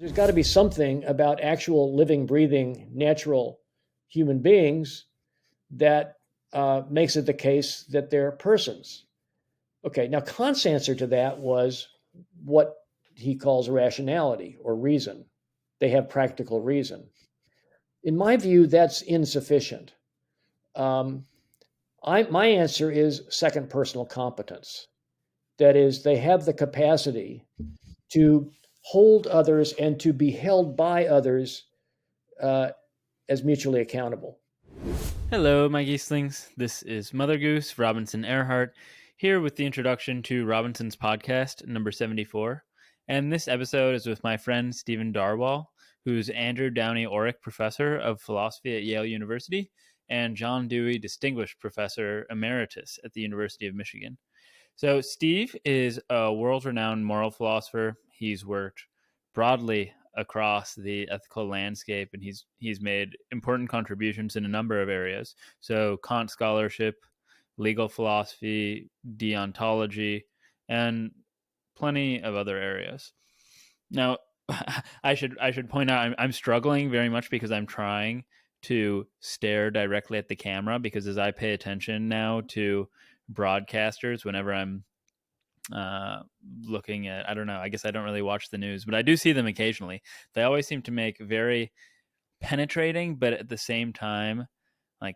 There's got to be something about actual living, breathing, natural human beings that makes it the case that they're persons. Okay, now Kant's answer to that was what he calls rationality or reason. They have practical reason. In my view, that's insufficient. My answer is second personal competence. That is, they have the capacity to hold others and to be held by others as mutually accountable. Hello, my geeslings. This is Mother Goose Robinson Earhart here with the introduction to Robinson's podcast, number 74. And this episode is with my friend Stephen Darwall, who's Andrew Downey Orrick Professor of Philosophy at Yale University and John Dewey Distinguished Professor Emeritus at the University of Michigan. So Steve is a world-renowned moral philosopher. He's worked broadly across the ethical landscape, and he's made important contributions in a number of areas. So Kant scholarship, legal philosophy, deontology, and plenty of other areas. Now, I should point out I'm struggling very much because I'm trying to stare directly at the camera, because as I pay attention now to broadcasters whenever I'm looking at, I don't know, I guess I don't really watch the news, but I do see them occasionally. They always seem to make very penetrating, but at the same time, like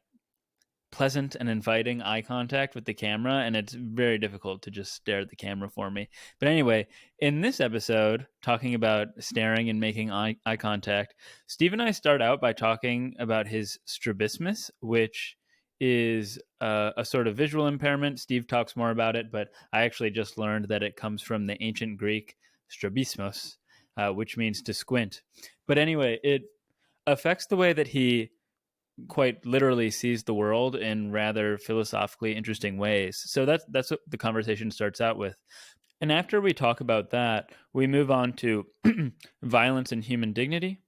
pleasant and inviting eye contact with the camera, and it's very difficult to just stare at the camera for me. But anyway, in this episode, talking about staring and making eye contact, Steve and I start out by talking about his strabismus, which is a sort of visual impairment. Steve talks more about it, but I actually just learned that it comes from the ancient Greek Strabismus, which means to squint. But anyway, it affects the way that he quite literally sees the world in rather philosophically interesting ways. So that's what the conversation starts out with. And after we talk about that, we move on to violence and human dignity,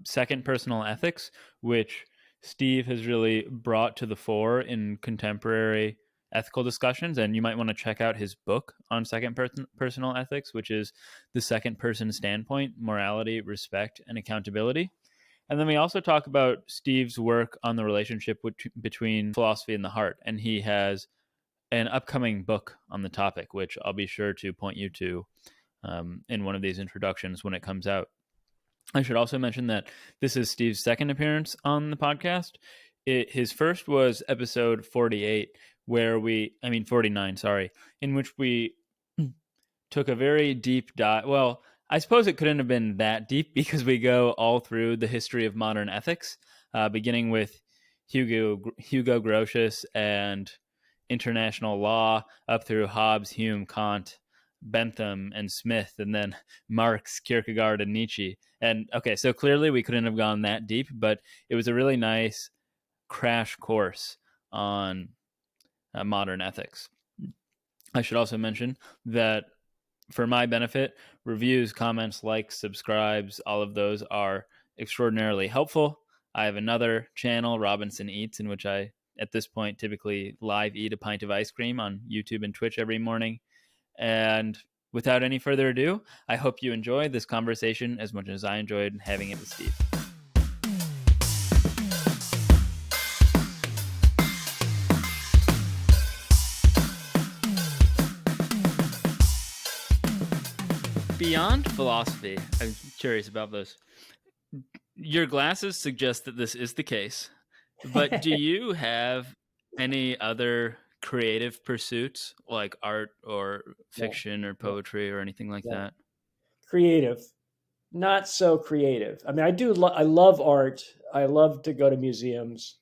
second personal ethics, which Steve has really brought to the fore in contemporary ethical discussions. And you might want to check out his book on second personal ethics, which is The Second Person Standpoint, Morality, Respect, and Accountability. And then we also talk about Steve's work on the relationship between philosophy and the heart. And he has an upcoming book on the topic, which I'll be sure to point you to in one of these introductions when it comes out. I should also mention that this is Steve's second appearance on the podcast. His first was episode 48, 49, sorry, in which we took a very deep dive. Well, I suppose it couldn't have been that deep because we go all through the history of modern ethics, beginning with Hugo Grotius and international law, up through Hobbes, Hume, Kant, Bentham, and Smith, and then Marx, Kierkegaard, and Nietzsche. And okay, so clearly we couldn't have gone that deep, but it was a really nice crash course on modern ethics. I should also mention that for my benefit, reviews, comments, likes, subscribes, all of those are extraordinarily helpful. I have another channel, Robinson Eats, in which I, at this point, typically live eat a pint of ice cream on YouTube and Twitch every morning. And without any further ado, I hope you enjoy this conversation as much as I enjoyed having it with Steve. Beyond philosophy, I'm curious about this. Your glasses suggest that this is the case, but do you have any other creative pursuits like art or fiction or poetry or anything like that? Creative, not so creative. I mean, I love art. I love to go to museums.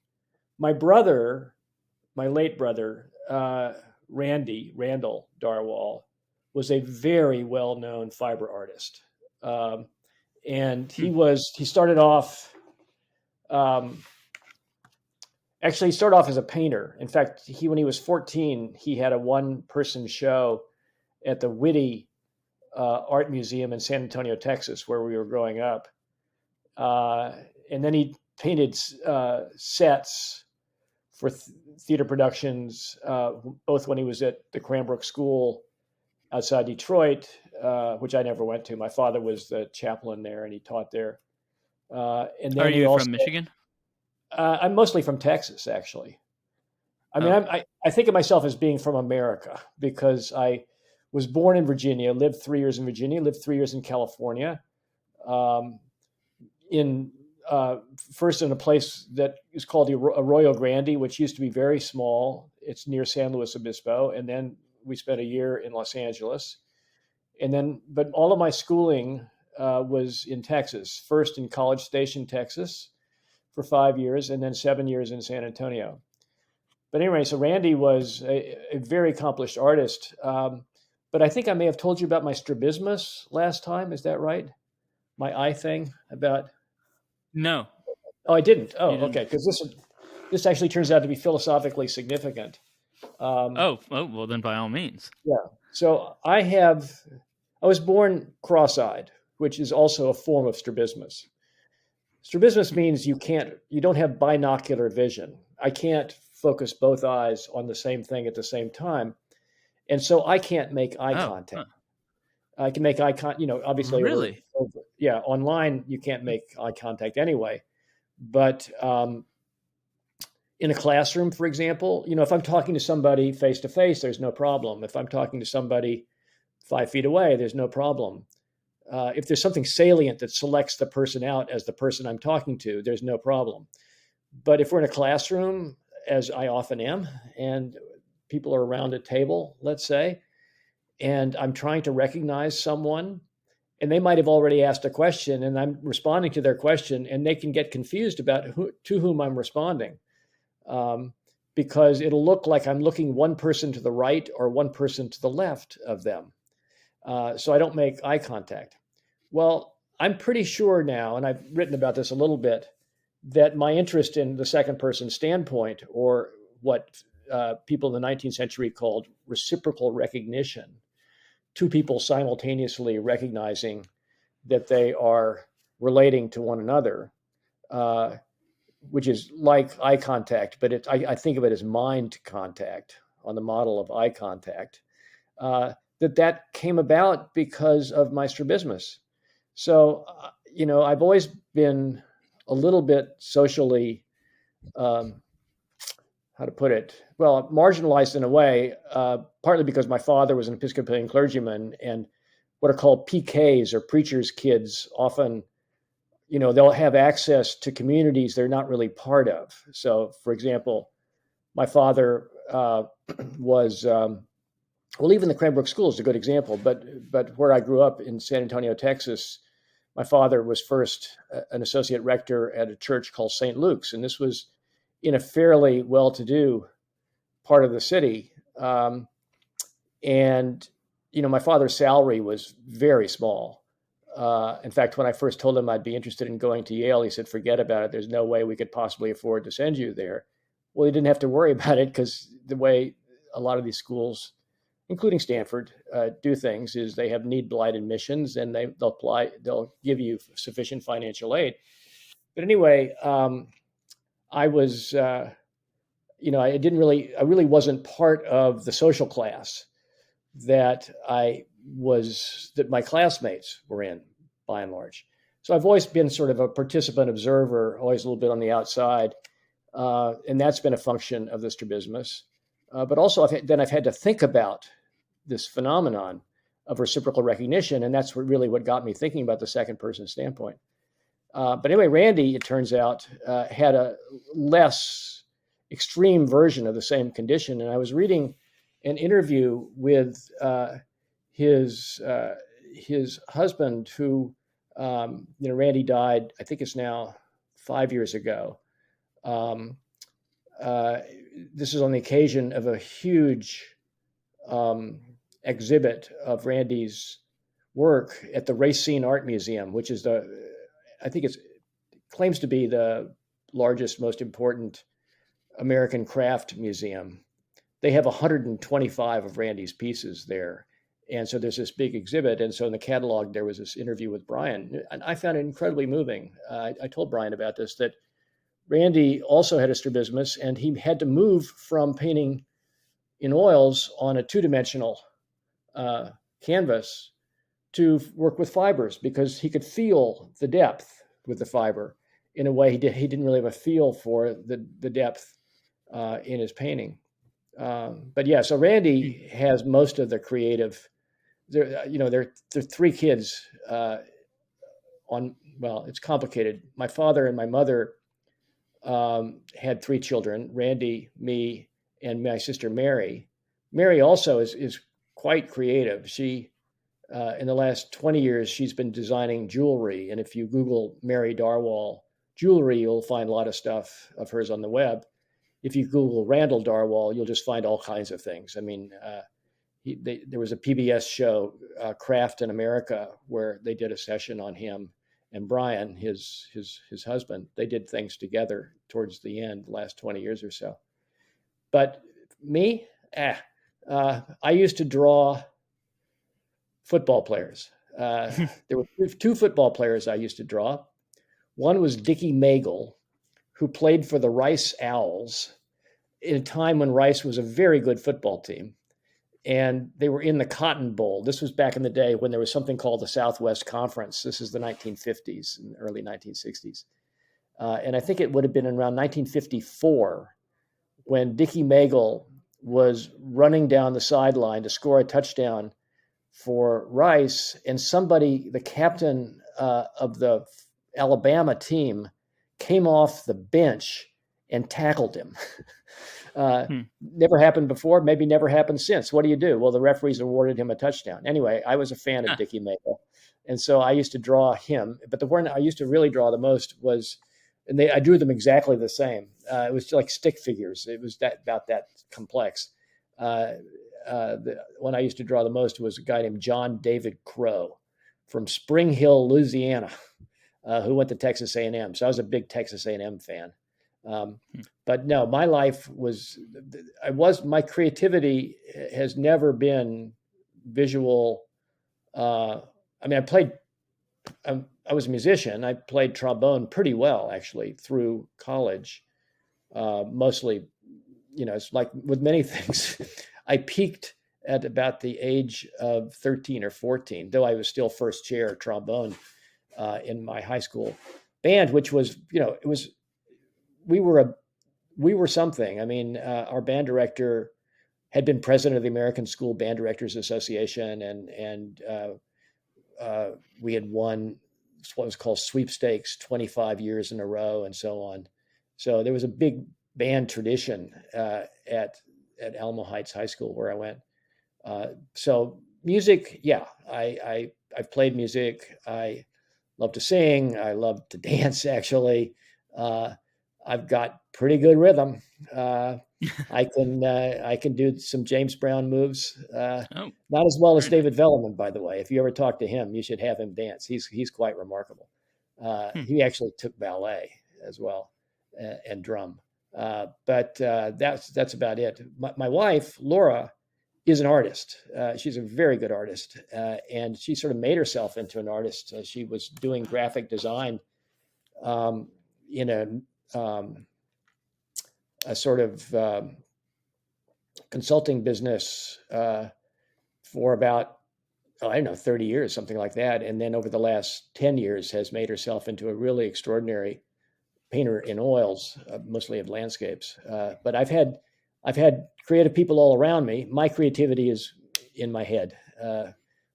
My brother, my late brother, Randall Darwall, was a very well-known fiber artist. And he started off, actually he started off as a painter. In fact, when he was 14, he had a one-person show at the Whitty Art Museum in San Antonio, Texas, where we were growing up. And then he painted sets for theater productions, both when he was at the Cranbrook School outside Detroit, which I never went to. My father was the chaplain there, and he taught there. And Are then he you also, from Michigan? I'm mostly from Texas, actually. I mean, Oh, I think of myself as being from America because I was born in Virginia, lived 3 years in Virginia, lived 3 years in California, um, in first in a place that is called Arroyo Grande, which used to be very small. It's near San Luis Obispo, and then we spent a year in Los Angeles, and then but all of my schooling was in Texas. First in College Station, Texas, for 5 years, and then 7 years in San Antonio. But anyway, so Randy was a very accomplished artist. But I think I may have told you about my strabismus last time. Is that right? My eye thing about. no, Oh, I didn't. Oh, you didn't. okay. Because this actually turns out to be philosophically significant. Um, Oh, well, then by all means. yeah. So I was born cross-eyed, which is also a form of strabismus. Strabismus means you don't have binocular vision. I can't focus both eyes on the same thing at the same time. And so I can't make eye Oh, contact. huh. I can make obviously Really? yeah, online you can't make eye contact anyway. But in a classroom, for example, if I'm talking to somebody face to face, there's no problem. If I'm talking to somebody 5 feet away, there's no problem. If there's something salient that selects the person out as the person I'm talking to, there's no problem. But if we're in a classroom, as I often am, and people are around a table, let's say, and I'm trying to recognize someone, and they might have already asked a question, and I'm responding to their question, and they can get confused about to whom I'm responding, um, because it'll look like I'm looking one person to the right or one person to the left of them. So I don't make eye contact. Well, I'm pretty sure now, and I've written about this a little bit, that my interest in the second person standpoint, or what people in the 19th century called reciprocal recognition, two people simultaneously recognizing that they are relating to one another, uh, which is like eye contact, but I think of it as mind contact on the model of eye contact, that came about because of my strabismus. So, I've always been a little bit socially, um, how to put it, well, marginalized in a way, partly because my father was an Episcopalian clergyman, and what are called PKs, or preachers' kids, often, they'll have access to communities they're not really part of. So, for example, my father was, well, even the Cranbrook School is a good example, but where I grew up in San Antonio, Texas, my father was first an associate rector at a church called St. Luke's, and this was in a fairly well-to-do part of the city. And my father's salary was very small. In fact, when I first told him I'd be interested in going to Yale, he said, "Forget about it. There's no way we could possibly afford to send you there." Well, he didn't have to worry about it, because the way a lot of these schools, including Stanford, do things is they have need-blind admissions, and they'll give you sufficient financial aid. But anyway, I was, I really wasn't part of the social class that my classmates were in, by and large. So I've always been sort of a participant observer, always a little bit on the outside, and that's been a function of the strabismus. But also, I've had to think about this phenomenon of reciprocal recognition, and that's what got me thinking about the second person standpoint. But anyway, Randy, it turns out, had a less extreme version of the same condition, and I was reading an interview with his husband, who, Randy died, I think it's now 5 years ago. This is on the occasion of a huge exhibit of Randy's work at the Racine Art Museum, which is I think it claims to be the largest, most important American craft museum. They have 125 of Randy's pieces there. And so there's this big exhibit. And so in the catalog, there was this interview with Brian. And I found it incredibly moving. I told Brian about this, that Randy also had a strabismus, and he had to move from painting in oils on a two-dimensional canvas to work with fibers because he could feel the depth with the fiber in a way he didn't really have a feel for the depth in his painting. But yeah, so Randy has most of the creative. They're three kids well, it's complicated. My father and my mother had three children: Randy, me, and my sister Mary. Mary also is quite creative. She in the last 20 years, she's been designing jewelry. And if you Google Mary Darwall jewelry, you'll find a lot of stuff of hers on the web. If you Google Randall Darwall, you'll just find all kinds of things. I mean, there was a PBS show, Craft in America, where they did a session on him and Brian, his husband. They did things together towards the end, the last 20 years or so. But me, I used to draw football players. There were two football players I used to draw. One was Dickie Magle, who played for the Rice Owls in a time when Rice was a very good football team. And they were in the Cotton Bowl. This was back in the day when there was something called the Southwest Conference. This is the 1950s and early 1960s. And I think it would have been around 1954 when Dickie Magle was running down the sideline to score a touchdown for Rice, and somebody, the captain of the Alabama team, came off the bench and tackled him. Never happened before, maybe never happened since. What do you do? Well, the referees awarded him a touchdown. Anyway, I was a fan of Dickie Magle, and so I used to draw him. But the one I used to really draw the most was, and I drew them exactly the same. It was like stick figures. It was about that complex. The one I used to draw the most was a guy named John David Crow from Spring Hill, Louisiana, who went to Texas A&M. So I was a big Texas A&M fan. But no, my life my creativity has never been visual. I mean, I was a musician. I played trombone pretty well, actually, through college. Mostly, it's like with many things. I peaked at about the age of 13 or 14, though I was still first chair trombone in my high school band, which was, we were something. I mean, our band director had been president of the American School Band Directors Association, and we had won what was called sweepstakes 25 years in a row, and so on. So there was a big band tradition at Alamo Heights High School where I went. So music, yeah, I've played music. I love to sing. I love to dance, actually. I've got pretty good rhythm. I can do some James Brown moves. Not as well as David Velleman, by the way. If you ever talk to him, you should have him dance. He's quite remarkable. He actually took ballet as well and drum. But that's about it. My wife, Laura, is an artist. She's a very good artist, and she sort of made herself into an artist. She was doing graphic design in a sort of consulting business for about, 30 years, something like that. And then over the last 10 years has made herself into a really extraordinary painter in oils, mostly of landscapes. But I've had creative people all around me. My creativity is in my head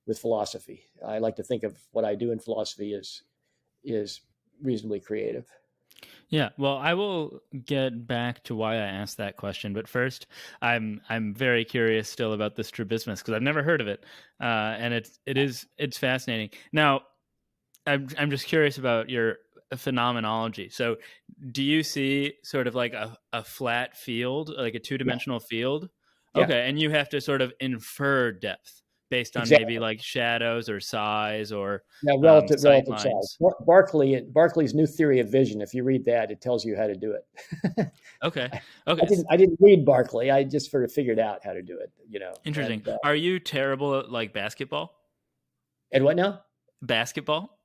with philosophy. I like to think of what I do in philosophy is reasonably creative. Yeah, well, I will get back to why I asked that question, but first, I'm very curious still about the strabismus because I've never heard of it, and it's fascinating. Now, I'm just curious about your phenomenology. So, do you see sort of like a flat field, like a two-dimensional field? Okay, and you have to sort of infer depth based on maybe like shadows or size or relative sight size. lines. Barclay's new theory of vision. If you read that, it tells you how to do it. Okay. I didn't read Barclay. I just sort of figured out how to do it. Interesting. Are you terrible at like basketball? And what now? Basketball.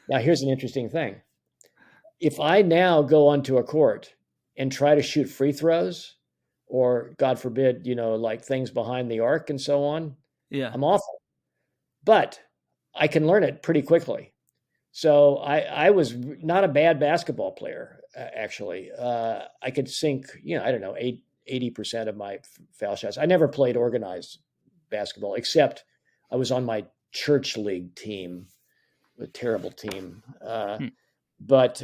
Now here's an interesting thing. If I now go onto a court and try to shoot free throws, or God forbid, like things behind the arc and so on. Yeah. I'm awful. But I can learn it pretty quickly. So I was not a bad basketball player, actually. I could sink, I don't know, 80% of my foul shots. I never played organized basketball, except I was on my church league team, a terrible team. Hmm. But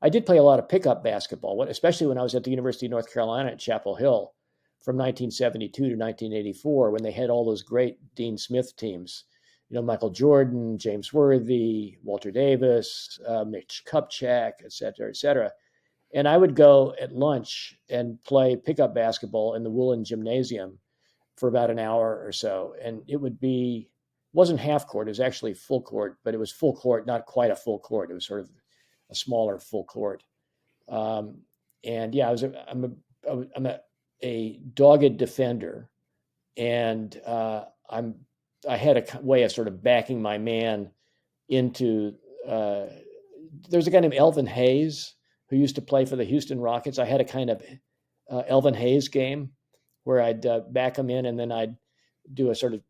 I did play a lot of pickup basketball, especially when I was at the University of North Carolina at Chapel Hill from 1972 to 1984, when they had all those great Dean Smith teams. Michael Jordan, James Worthy, Walter Davis, Mitch Kupchak, et cetera, et cetera. And I would go at lunch and play pickup basketball in the Woolen Gymnasium for about an hour or so. And it wasn't half court, it was actually full court, but it was full court, not quite a full court. It was sort of a smaller full court. And yeah, I'm a dogged defender, and I had a way of sort of backing my man into. There's a guy named Elvin Hayes who used to play for the Houston Rockets. I had a kind of Elvin Hayes game where I'd back him in, and then I'd do a sort of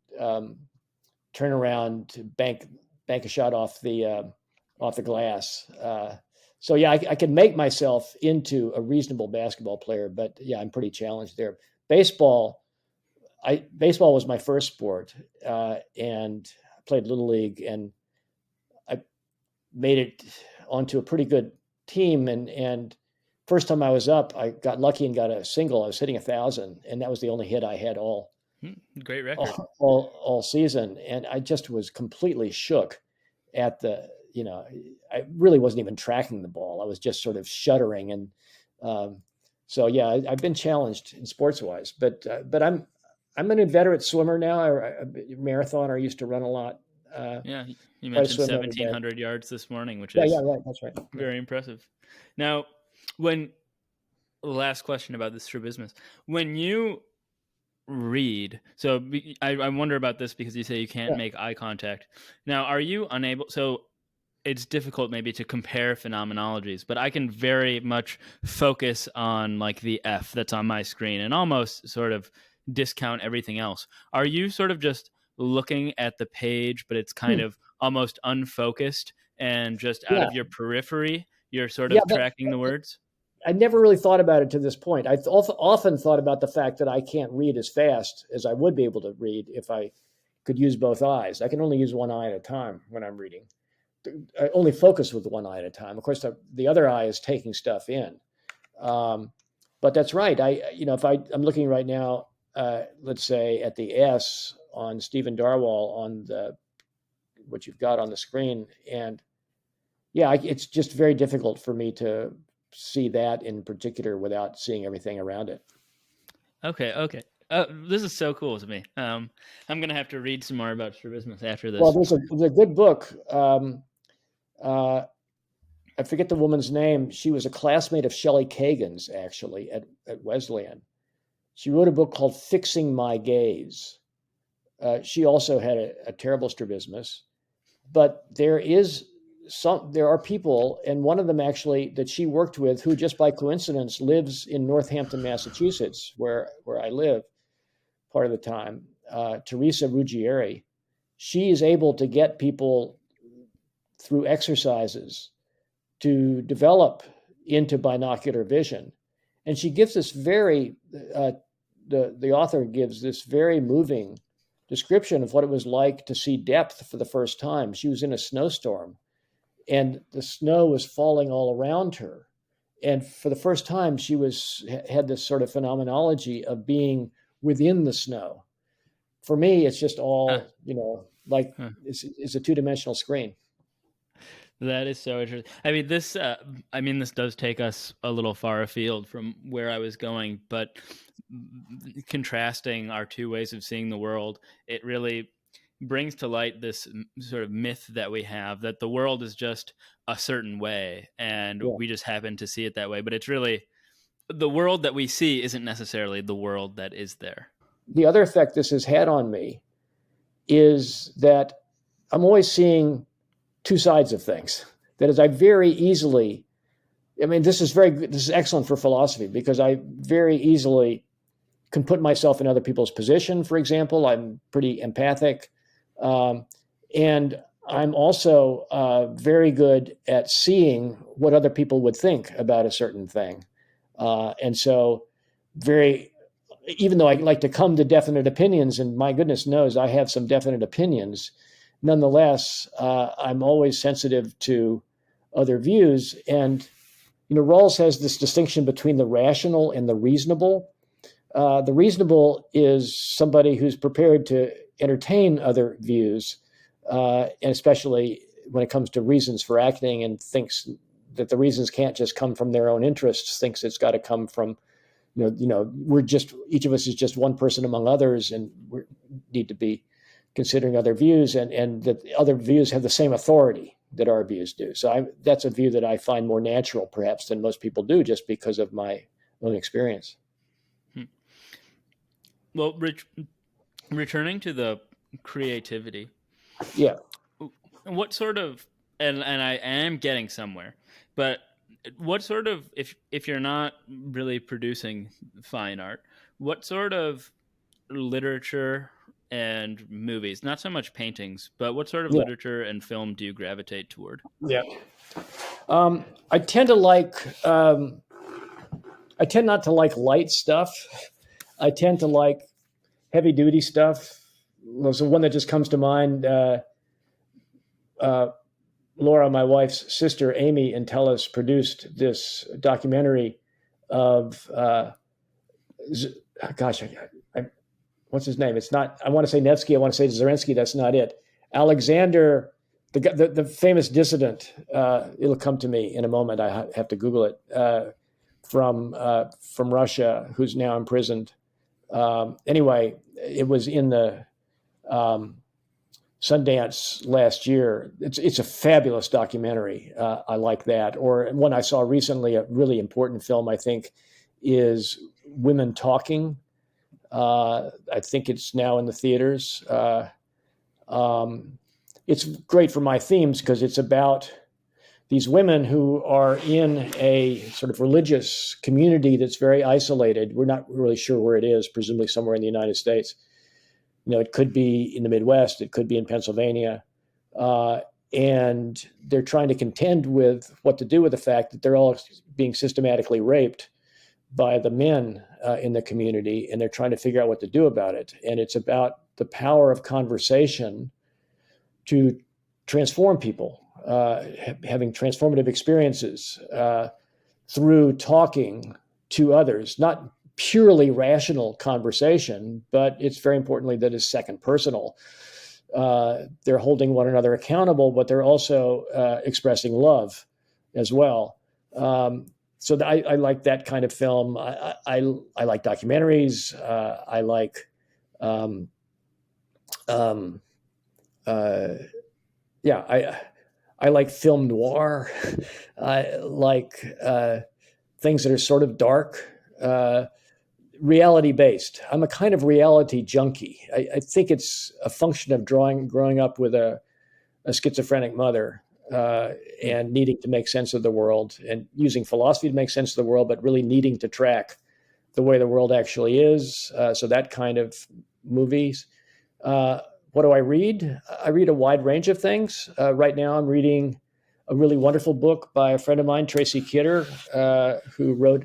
turn around to bank a shot off the glass. So yeah, I can make myself into a reasonable basketball player, but yeah, I'm pretty challenged there. Baseball was my first sport, and I played Little League, and I made it onto a pretty good team. And first time I was up, I got lucky and got a single. I was hitting 1,000, and that was the only hit I had all Great record. all season. And I just was completely shook at I really wasn't even tracking the ball. I was just sort of shuddering. And so, yeah, I've been challenged in sports wise, but I'm an inveterate swimmer now. A marathoner. I used to run a lot. Yeah, you mentioned 1,700 yards this morning, which is right. That's right. Very impressive. Now, last question about the strabismus. When you read, so I wonder about this because you say you can't make eye contact. Now, are you unable? So it's difficult maybe to compare phenomenologies, but I can very much focus on like the F that's on my screen and almost sort of discount everything else. Are you sort of just looking at the page, but it's kind of almost unfocused and just out of your periphery, you're sort of tracking the words? I never really thought about it to this point. I've often thought about the fact that I can't read as fast as I would be able to read if I could use both eyes. I can only use one eye at a time when I'm reading. I only focus with one eye at a time. Of course, the other eye is taking stuff in. But that's right. If I'm looking right now, let's say at the S on Stephen Darwall on what you've got on the screen, and yeah, it's just very difficult for me to see that in particular without seeing everything around it. Okay. This is so cool to me. I'm going to have to read some more about strabismus after this. Well, there's a good book. I forget the woman's name. She was a classmate of Shelley Kagan's, actually, at Wesleyan. She wrote a book called Fixing My Gaze. She also had a terrible strabismus, but there are people, and one of them actually that she worked with, who just by coincidence lives in Northampton, Massachusetts, where I live part of the time, Teresa Ruggieri. She is able to get people through exercises to develop into binocular vision. And she gives this the author gives this very moving description of what it was like to see depth for the first time. She was in a snowstorm, and the snow was falling all around her. And for the first time, she had this sort of phenomenology of being within the snow. For me, it's just all, it's a two-dimensional screen. That is so interesting. This does take us a little far afield from where I was going, but contrasting our two ways of seeing the world, it really brings to light this sort of myth that we have that the world is just a certain way and we just happen to see it that way. But it's really the world that we see isn't necessarily the world that is there. The other effect this has had on me is that I'm always seeing two sides of things. That is, this is excellent for philosophy because I very easily can put myself in other people's position. For example, I'm pretty empathic. And I'm also very good at seeing what other people would think about a certain thing. And so, very, even though I like to come to definite opinions, and my goodness knows I have some definite opinions, nonetheless, I'm always sensitive to other views. And, Rawls has this distinction between the rational and the reasonable. The reasonable is somebody who's prepared to entertain other views, and especially when it comes to reasons for acting, and thinks that the reasons can't just come from their own interests, thinks it's got to come from, we're just, each of us is just one person among others, and we need to be considering other views, and that other views have the same authority that our views do. So that's a view that I find more natural, perhaps, than most people do, just because of my own experience. Well, returning to the creativity. Yeah. What sort of, and I am getting somewhere, but what sort of, if you're not really producing fine art, what sort of literature and movies, not so much paintings, but what sort of literature and film do you gravitate toward? Yeah. I tend to like, I tend not to like light stuff. I tend to like heavy duty stuff. So one that just comes to mind, Laura, my wife's sister, Amy Entellus, produced this documentary of, what's his name? It's not, I want to say Nevsky, I want to say Zerensky, that's not it. Alexander, the famous dissident, it'll come to me in a moment, I have to Google it, from Russia, who's now imprisoned. Anyway, it was in the Sundance last year. It's a fabulous documentary. I like that. Or one I saw recently, a really important film, I think, is Women Talking. I think it's now in the theaters. It's great for my themes because it's about these women who are in a sort of religious community that's very isolated. We're not really sure where it is, presumably somewhere in the United States. It could be in the Midwest, it could be in Pennsylvania. And they're trying to contend with what to do with the fact that they're all being systematically raped by the men in the community, and they're trying to figure out what to do about it. And it's about the power of conversation to transform people, having transformative experiences through talking to others, not purely rational conversation, but it's very importantly that it's second personal. They're holding one another accountable, but they're also expressing love as well. So I like that kind of film. I like documentaries. I like, I like film noir. I like things that are sort of dark. Reality based. I'm a kind of reality junkie. I think it's a function of growing up with a schizophrenic mother and needing to make sense of the world and using philosophy to make sense of the world, but really needing to track the way the world actually is. So that kind of movies. What do I read? I read a wide range of things. Right now I'm reading a really wonderful book by a friend of mine, Tracy Kidder, who wrote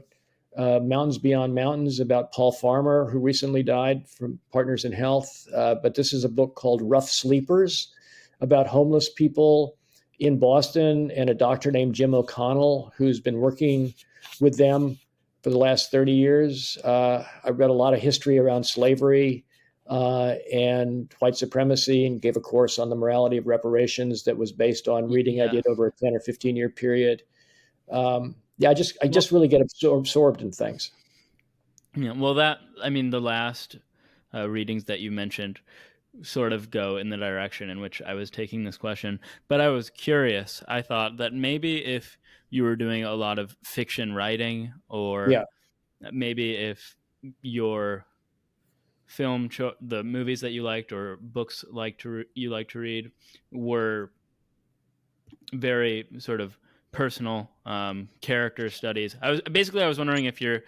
Mountains Beyond Mountains about Paul Farmer, who recently died from Partners in Health. But this is a book called Rough Sleepers about homeless people in Boston, and a doctor named Jim O'Connell, who's been working with them for the last 30 years. I read a lot of history around slavery and white supremacy, and gave a course on the morality of reparations that was based on reading I did over a 10 or 15 year period. I just really get absorbed in things. Yeah, well, the last readings that you mentioned sort of go in the direction in which I was taking this question, but I was curious. I thought that maybe if you were doing a lot of fiction writing, or maybe if your the movies that you liked or books you like to read were very sort of personal character studies. I was wondering if your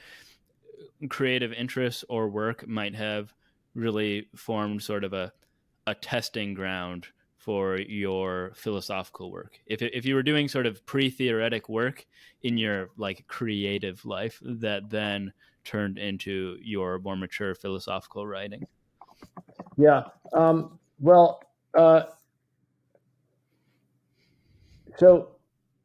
creative interests or work might have really formed sort of a testing ground for your philosophical work? If you were doing sort of pre-theoretic work in your like creative life that then turned into your more mature philosophical writing? Yeah. Well, so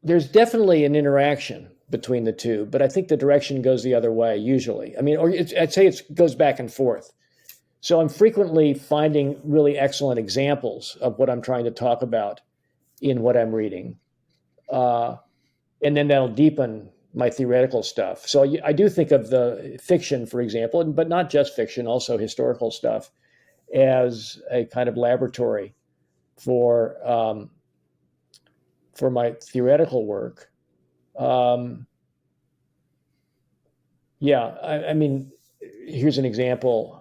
there's definitely an interaction between the two, but I think the direction goes the other way usually. I mean, I'd say it goes back and forth. So I'm frequently finding really excellent examples of what I'm trying to talk about in what I'm reading. And then that'll deepen my theoretical stuff. So I do think of the fiction, for example, but not just fiction, also historical stuff, as a kind of laboratory for my theoretical work. Yeah, I mean, here's an example.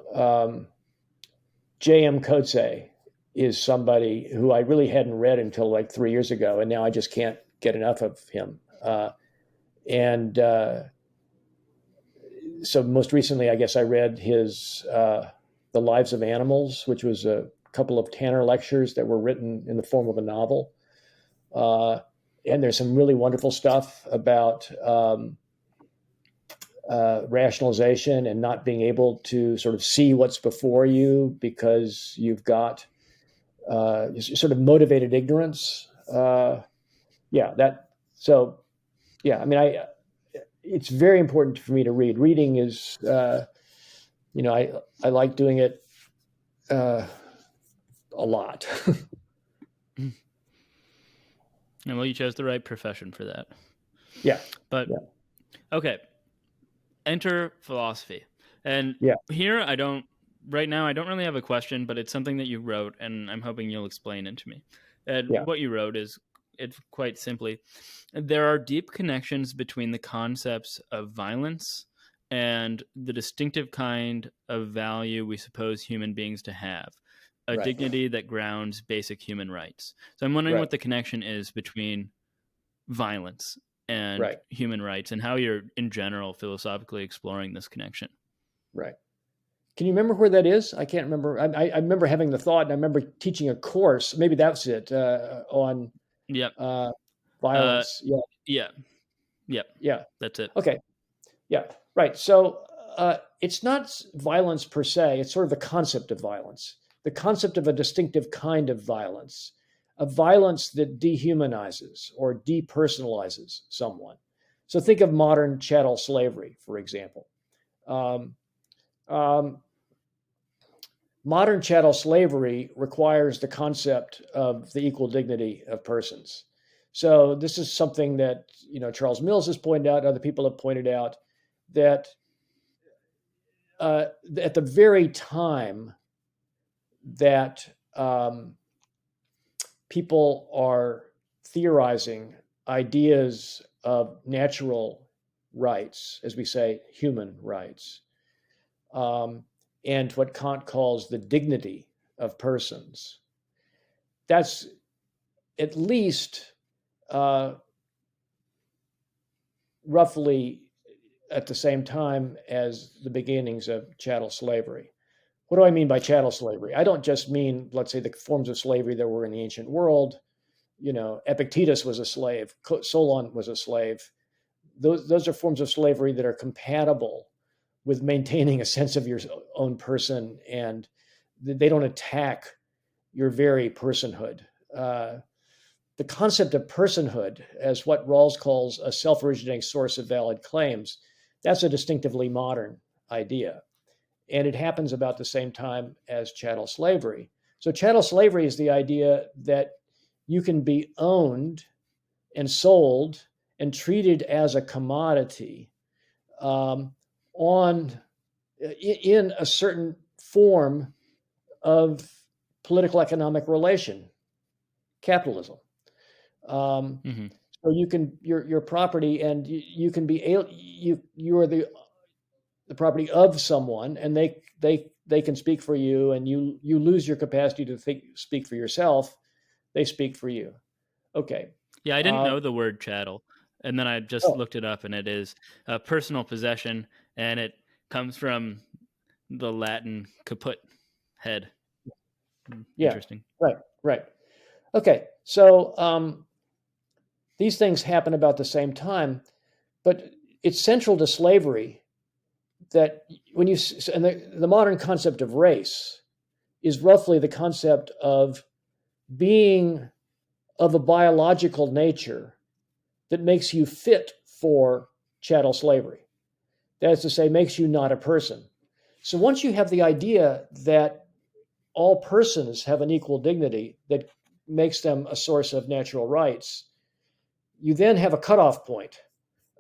J.M. Coetzee is somebody who I really hadn't read until like 3 years ago, and now I just can't get enough of him. And so most recently, I guess I read his The Lives of Animals, which was a couple of Tanner lectures that were written in the form of a novel. And there's some really wonderful stuff about rationalization and not being able to sort of see what's before you because you've got sort of motivated ignorance. Yeah, that. So, yeah, I mean, it's very important for me to read. Reading is, I like doing it a lot. And well, you chose the right profession for that. Yeah. But yeah. Okay, enter philosophy. And Yeah. here right now I don't really have a question, but it's something that you wrote, and I'm hoping you'll explain it to me. And Yeah. what you wrote is, it's quite simply, there are deep connections between the concepts of violence and the distinctive kind of value we suppose human beings to have, a Right. dignity that grounds basic human rights. So I'm wondering Right. what the connection is between violence and Right. human rights, and how you're in general philosophically exploring this connection. Right. Can you remember where that is? I can't remember. I remember having the thought, and I remember teaching a course. Maybe that's it on Yep. violence. Yeah. Yeah. Yep. Yeah. That's it. Okay. Yeah. Right. So it's not violence per se. It's sort of the concept of violence, the concept of a distinctive kind of violence, a violence that dehumanizes or depersonalizes someone. So think of modern chattel slavery, for example. Um, um, Modern chattel slavery requires the concept of the equal dignity of persons. So this is something that Charles Mills has pointed out, other people have pointed out, that at the very time that people are theorizing ideas of natural rights, as we say, human rights, and what Kant calls the dignity of persons. That's at least roughly at the same time as the beginnings of chattel slavery. What do I mean by chattel slavery? I don't just mean, let's say, the forms of slavery that were in the ancient world. Epictetus was a slave, Solon was a slave. Those are forms of slavery that are compatible with maintaining a sense of your own person, and they don't attack your very personhood. The concept of personhood, as what Rawls calls a self-originating source of valid claims, that's a distinctively modern idea. And it happens about the same time as chattel slavery. So chattel slavery is the idea that you can be owned and sold and treated as a commodity in a certain form of political economic relation, capitalism. So you can your property, and you can be you are the property of someone, and they can speak for you, and you lose your capacity to speak for yourself. They speak for you. Okay. Yeah, I didn't know the word chattel, and then I just looked it up, and it is a personal possession, and it comes from the Latin caput, head. Yeah. Interesting. Right. Okay, so these things happen about the same time, but it's central to slavery that when you and the modern concept of race is roughly the concept of being of a biological nature that makes you fit for chattel slavery. That is to say, makes you not a person. So once you have the idea that all persons have an equal dignity that makes them a source of natural rights, you then have a cutoff point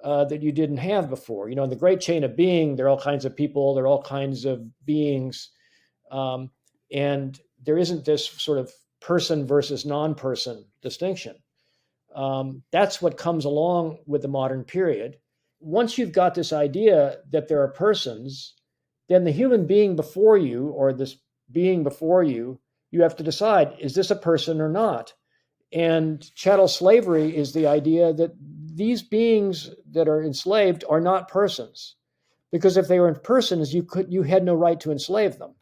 that you didn't have before. In the great chain of being, there are all kinds of people, there are all kinds of beings, and there isn't this sort of person versus non-person distinction. That's what comes along with the modern period. Once you've got this idea that there are persons, then the human being before you, or this being before you, you have to decide, is this a person or not? And chattel slavery is the idea that these beings that are enslaved are not persons, because if they were persons, you had no right to enslave them.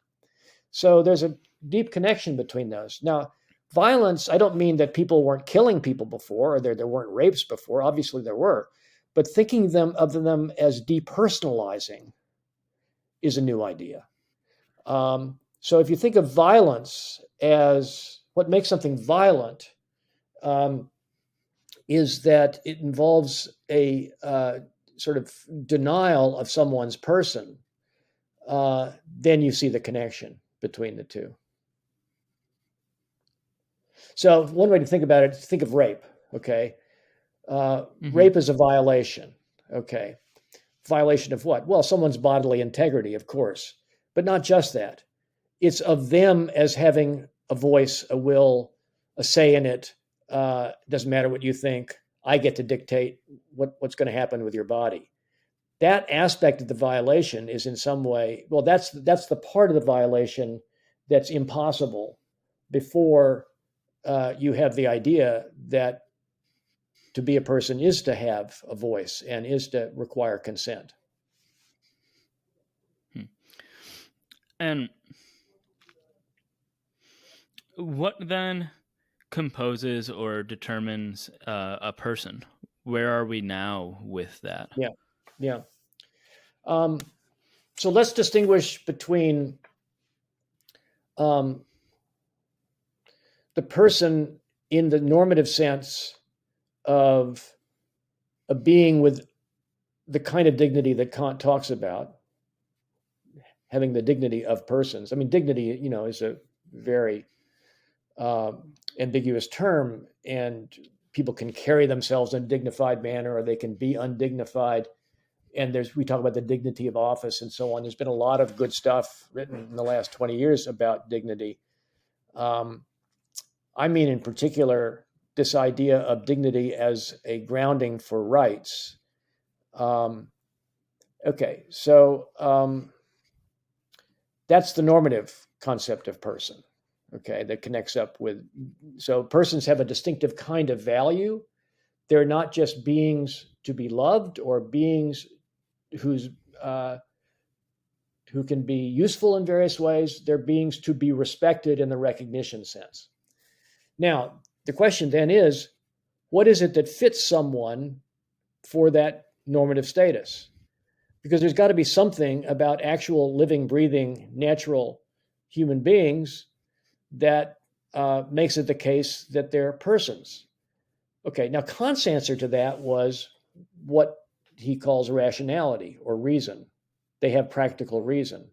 So there's a deep connection between those. Now, violence, I don't mean that people weren't killing people before, or there weren't rapes before. Obviously there were, but thinking of them as depersonalizing is a new idea. So if you think of violence as what makes something violent, is that it involves a sort of denial of someone's person, then you see the connection between the two. So one way to think about it, think of rape, okay? Rape is a violation, okay? Violation of what? Well, someone's bodily integrity, of course, but not just that. It's of them as having a voice, a will, a say in it. Doesn't matter what you think. I get to dictate what's going to happen with your body. That aspect of the violation is in some way, well, that's the part of the violation that's impossible before you have the idea that to be a person is to have a voice and is to require consent. And what then composes or determines a person? Where are we now with that? Yeah. So let's distinguish between the person in the normative sense of a being with the kind of dignity that Kant talks about, having the dignity of persons. I mean, dignity, is a very ambiguous term, and people can carry themselves in a dignified manner, or they can be undignified. And we talk about the dignity of office and so on. There's been a lot of good stuff written in the last 20 years about dignity. I mean, in particular, this idea of dignity as a grounding for rights. Okay, so that's the normative concept of person, okay, that connects up with, so persons have a distinctive kind of value. They're not just beings to be loved or beings who can be useful in various ways. They're beings to be respected in the recognition sense. Now, the question then is, what is it that fits someone for that normative status? Because there's got to be something about actual living, breathing, natural human beings that makes it the case that they're persons. Okay, now Kant's answer to that was what he calls rationality or reason. They have practical reason.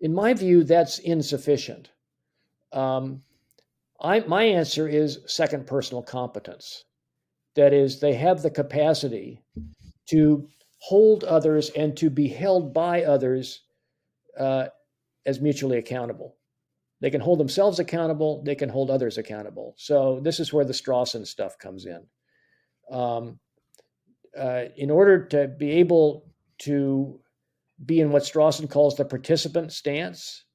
In my view, that's insufficient. My answer is second personal competence. That is, they have the capacity to hold others and to be held by others as mutually accountable. They can hold themselves accountable, they can hold others accountable. So this is where the Strawson stuff comes in. In order to be able to be in what Strawson calls the participant stance,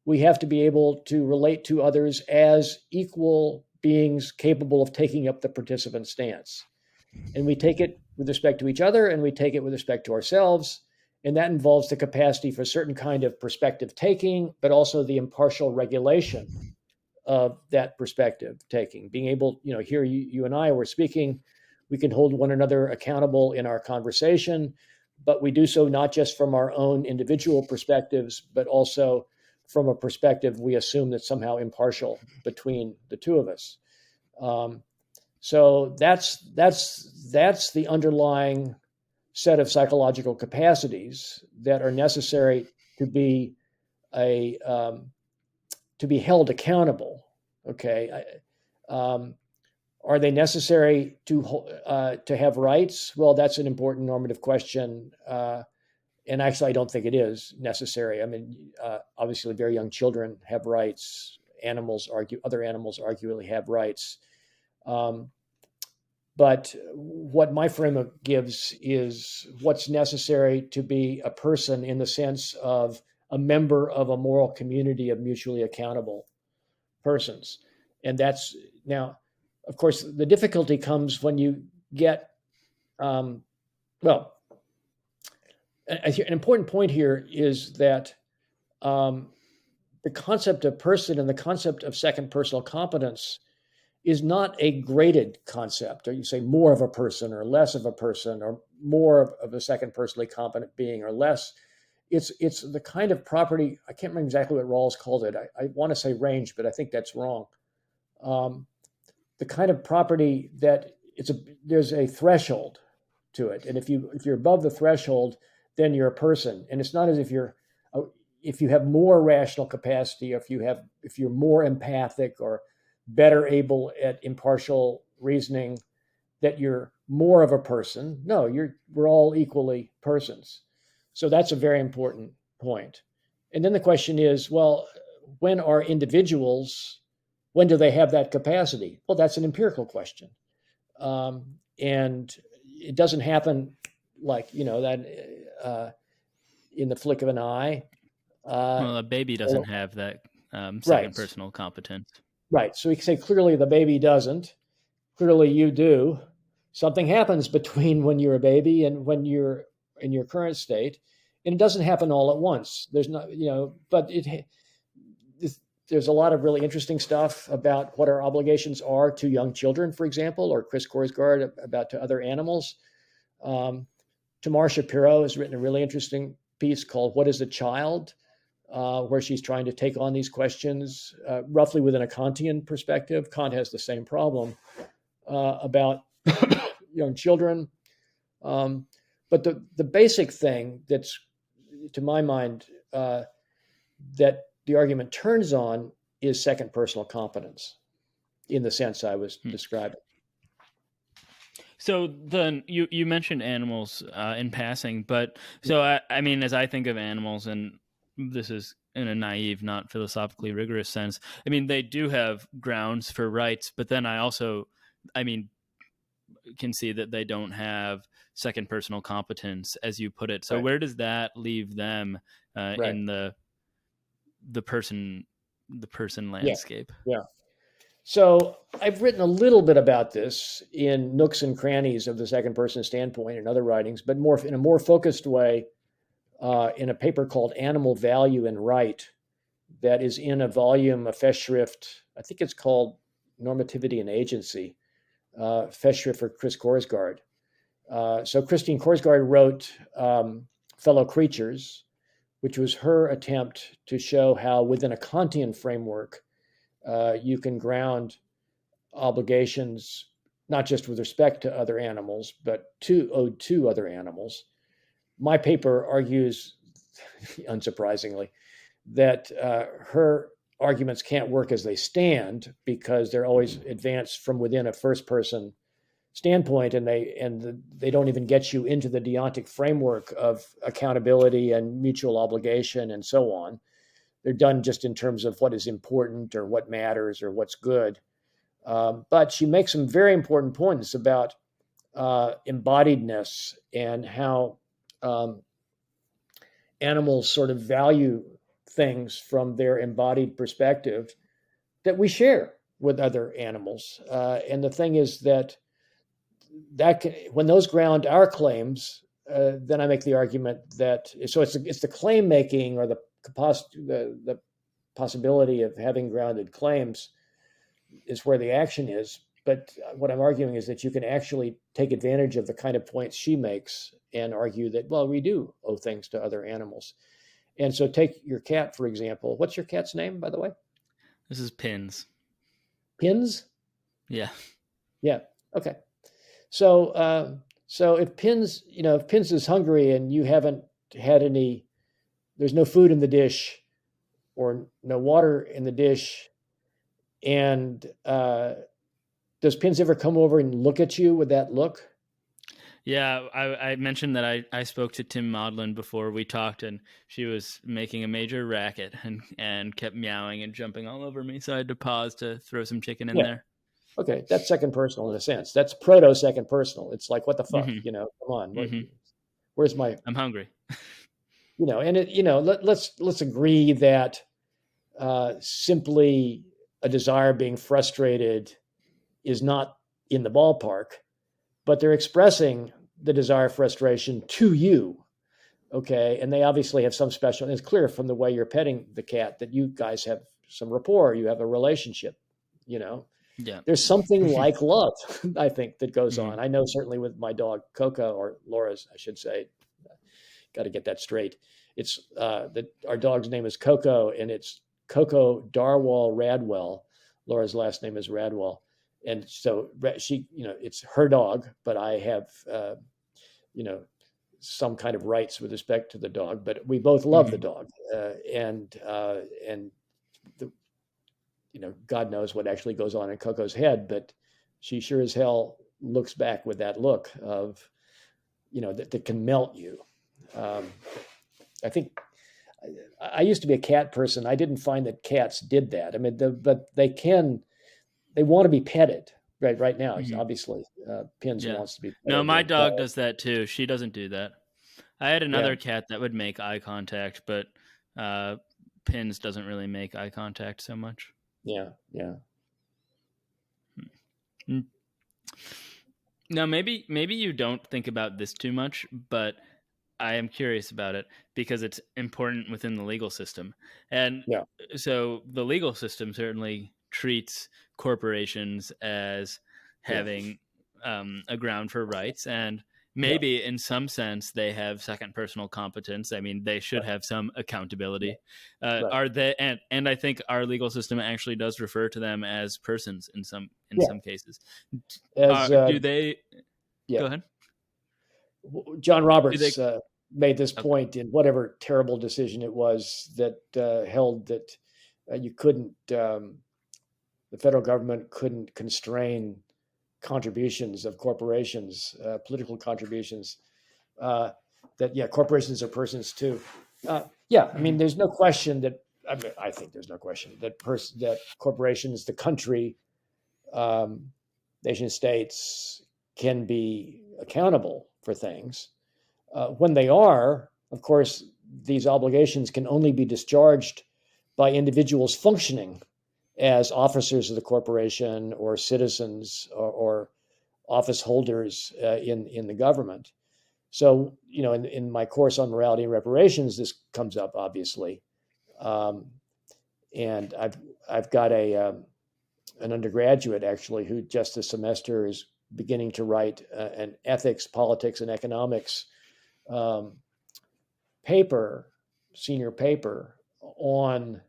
we have to be able to relate to others as equal beings capable of taking up the participant stance. And we take it with respect to each other, and we take it with respect to ourselves. And that involves the capacity for a certain kind of perspective taking, but also the impartial regulation of that perspective taking, being able, here you and I were speaking, we can hold one another accountable in our conversation, but we do so not just from our own individual perspectives, but also from a perspective we assume that's somehow impartial between the two of us. So that's the underlying set of psychological capacities that are necessary to be held accountable. Okay, are they necessary to have rights? Well, that's an important normative question, and actually, I don't think it is necessary. I mean, obviously, very young children have rights. Other animals arguably have rights. But what my framework gives is what's necessary to be a person in the sense of a member of a moral community of mutually accountable persons. And that's now, of course, the difficulty comes when you get, an important point here is that the concept of person and the concept of second personal competence is not a graded concept, or you say more of a person or less of a person, or more of a second personally competent being or less. It's the kind of property, I can't remember exactly what Rawls called it. I want to say range, but I think that's wrong. The kind of property that there's a threshold to it. And if you're above the threshold, then you're a person. And it's not as if you have more rational capacity, or if you're more empathic or better able at impartial reasoning, that you're more of a person. No, we're all equally persons. So that's a very important point. And then the question is, well, when do they have that capacity? Well, that's an empirical question. And it doesn't happen like, that in the flick of an eye. Well, a baby doesn't have that second right. personal competence. Right. So we can say clearly the baby doesn't. Clearly you do. Something happens between when you're a baby and when you're in your current state, and it doesn't happen all at once. There's not, but there's a lot of really interesting stuff about what our obligations are to young children, for example, or Chris Korsgaard about to other animals. Tamar Shapiro has written a really interesting piece called "What is a Child?" Where she's trying to take on these questions roughly within a Kantian perspective. Kant has the same problem about young children. But the basic thing that's, to my mind, that the argument turns on is second personal competence in the sense I was describing. So then you mentioned animals in passing, but so I mean, as I think of animals, and this is in a naive, not philosophically rigorous sense, I mean, they do have grounds for rights, but then can see that they don't have second personal competence, as you put it. So right. Where does that leave them right. in the person landscape? Yeah. So I've written a little bit about this in nooks and crannies of the second person standpoint and other writings, but in a more focused way in a paper called Animal Value and Right that is in a volume, a Festschrift, I think it's called Normativity and Agency, Festschrift for Chris Korsgaard. So Christine Korsgaard wrote Fellow Creatures, which was her attempt to show how within a Kantian framework, you can ground obligations, not just with respect to other animals, but owed to other animals. My paper argues, unsurprisingly, that her arguments can't work as they stand because they're always advanced from within a first-person standpoint, and they don't even get you into the deontic framework of accountability and mutual obligation and so on. They're done just in terms of what is important or what matters or what's good. But she makes some very important points about embodiedness and how animals sort of value things from their embodied perspective that we share with other animals. And the thing is that when those ground our claims, then I make the argument that it's the claim making or the possibility of having grounded claims is where the action is. But what I'm arguing is that you can actually take advantage of the kind of points she makes and argue that, well, we do owe things to other animals. And so take your cat, for example. What's your cat's name, by the way? This is Pins. Pins? Yeah. Yeah. Okay. So if Pins, if Pins is hungry and you haven't had any, there's no food in the dish or no water in the dish, and does Pins ever come over and look at you with that look? Yeah, I mentioned that I spoke to Tim Maudlin before we talked, and she was making a major racket and kept meowing and jumping all over me, so I had to pause to throw some chicken in there. Okay, that's second personal in a sense. That's proto second personal. It's like, what the fuck, Mm-hmm. Come on, Mm-hmm. where's my? I'm hungry. And let's agree that simply a desire being frustrated is not in the ballpark, but they're expressing the desire frustration to you. Okay. And they obviously have some special, and it's clear from the way you're petting the cat that you guys have some rapport, you have a relationship, Yeah. There's something like love, I think, that goes Mm-hmm. on. I know certainly with my dog, Coco, or Laura's, I should say, got to get that straight. It's our dog's name is Coco, and it's Coco Darwall Radwell. Laura's last name is Radwell. And so she, it's her dog, but I have, some kind of rights with respect to the dog. But we both love the dog, and the, God knows what actually goes on in Coco's head, but she sure as hell looks back with that look of, that can melt you. I think I used to be a cat person. I didn't find that cats did that. I mean, but they want to be petted. Right now, obviously, Pins wants to be petted. No, my dog does that too. She doesn't do that. I had another cat that would make eye contact, but Pins doesn't really make eye contact so much. Yeah. Now, maybe you don't think about this too much, but I am curious about it because it's important within the legal system. And so the legal system certainly treats corporations as having a ground for rights, and maybe in some sense they have second personal competence. I mean, they should have some accountability. Are they? And I think our legal system actually does refer to them as persons in some cases. Do they? Go ahead. John Roberts made this point in whatever terrible decision it was that held that you couldn't, the federal government couldn't constrain contributions of corporations, political contributions, corporations are persons too. I mean, there's no question that, I think there's no question that that corporations, the country, nation states can be accountable for things. When they are, of course, these obligations can only be discharged by individuals functioning as officers of the corporation or citizens or office holders in the government. So, in my course on morality and reparations, this comes up obviously, and I've got an undergraduate actually who just this semester is beginning to write an ethics, politics, and economics senior paper on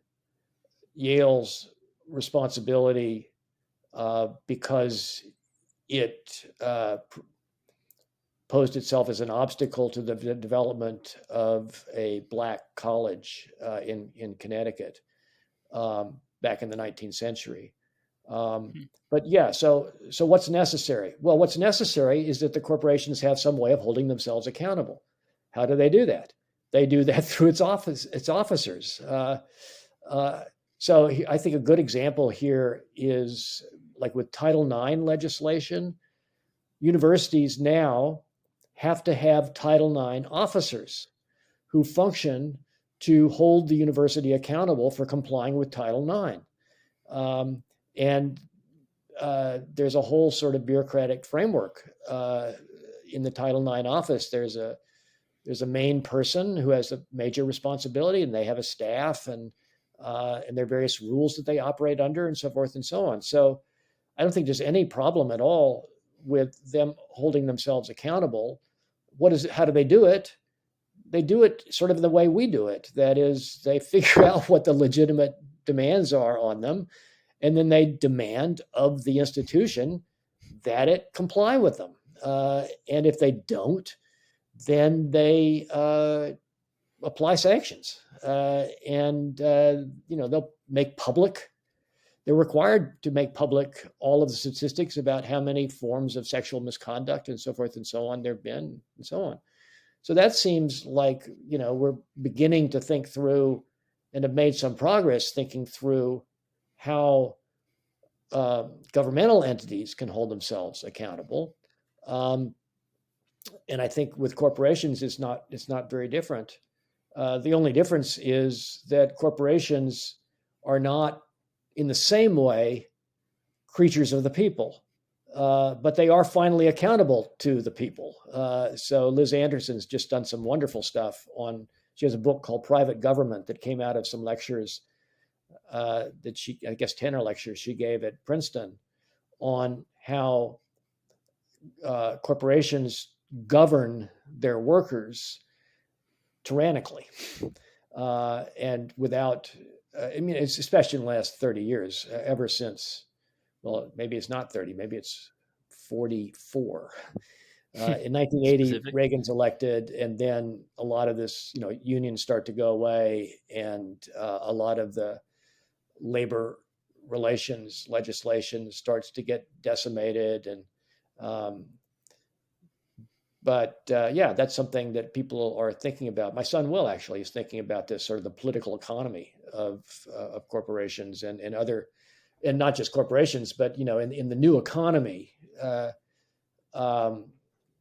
Yale's responsibility because it posed itself as an obstacle to the development of a black college in Connecticut back in the 19th century. But so what's necessary? Well, what's necessary is that the corporations have some way of holding themselves accountable. How do they do that? They do that through its officers. So I think a good example here is like with Title IX legislation, universities now have to have Title IX officers who function to hold the university accountable for complying with Title IX. And there's a whole sort of bureaucratic framework in the Title IX office. There's a main person who has a major responsibility, and they have a staff, and and there are various rules that they operate under, and so forth and so on. So I don't think there's any problem at all with them holding themselves accountable. How do they do it? They do it sort of the way we do it. That is, they figure out what the legitimate demands are on them, and then they demand of the institution that it comply with them. And if they don't, then they apply sanctions. They'll make public. They're required to make public all of the statistics about how many forms of sexual misconduct and so forth and so on there have been, and so on. So that seems like, we're beginning to think through and have made some progress thinking through how governmental entities can hold themselves accountable. And I think with corporations, it's not very different. The only difference is that corporations are not in the same way creatures of the people, but they are finally accountable to the people. So Liz Anderson's just done some wonderful stuff she has a book called Private Government that came out of some lectures that I guess 10 lectures she gave at Princeton on how corporations govern their workers tyrannically and without, it's especially in the last 30 years, ever since, well, maybe it's not 30, maybe it's 44. In 1980, Specific. Reagan's elected, and then a lot of this, unions start to go away, and a lot of the labor relations legislation starts to get decimated. And that's something that people are thinking about. My son Will actually is thinking about this, sort of the political economy of corporations and other, and not just corporations, but in the new economy,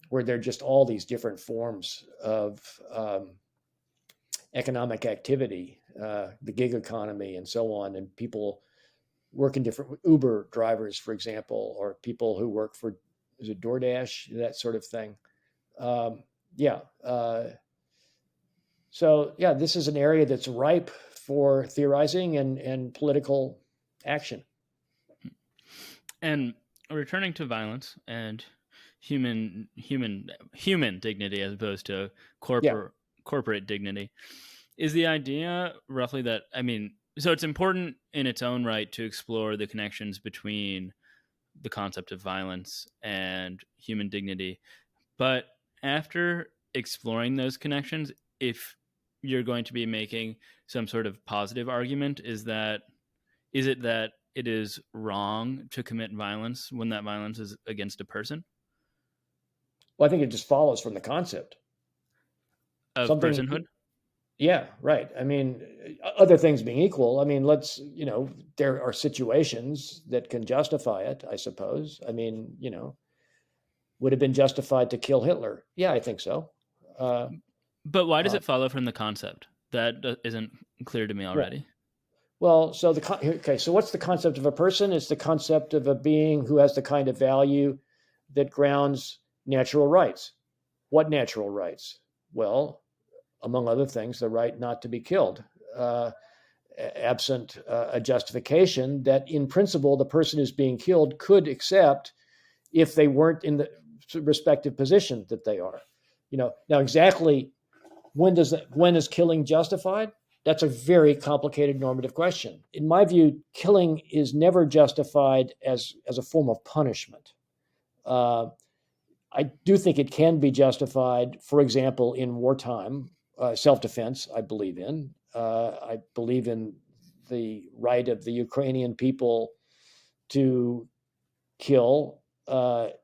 where there are just all these different forms of economic activity, the gig economy and so on, and people work in different Uber drivers, for example, or people who work for, is it DoorDash, that sort of thing. This is an area that's ripe for theorizing and political action. And returning to violence and human dignity as opposed to corporate dignity, is the idea roughly that, so it's important in its own right to explore the connections between the concept of violence and human dignity. But after exploring those connections, if you're going to be making some sort of positive argument, is it that it is wrong to commit violence when that violence is against a person? Well, I think it just follows from the concept of personhood. Yeah, right. Other things being equal, there are situations that can justify it, I suppose. Would have been justified to kill Hitler? Yeah, I think so. But why does it follow from the concept? That isn't clear to me already. Yeah. Well, so what's the concept of a person? It's the concept of a being who has the kind of value that grounds natural rights. What natural rights? Well, among other things, the right not to be killed, absent a justification that in principle the person who's being killed could accept if they weren't in the respective position that they are. Now exactly when is killing justified? That's a very complicated normative question. In my view, killing is never justified as a form of punishment. I do think it can be justified, for example, in wartime, self-defense, I believe in. I believe in the right of the Ukrainian people to kill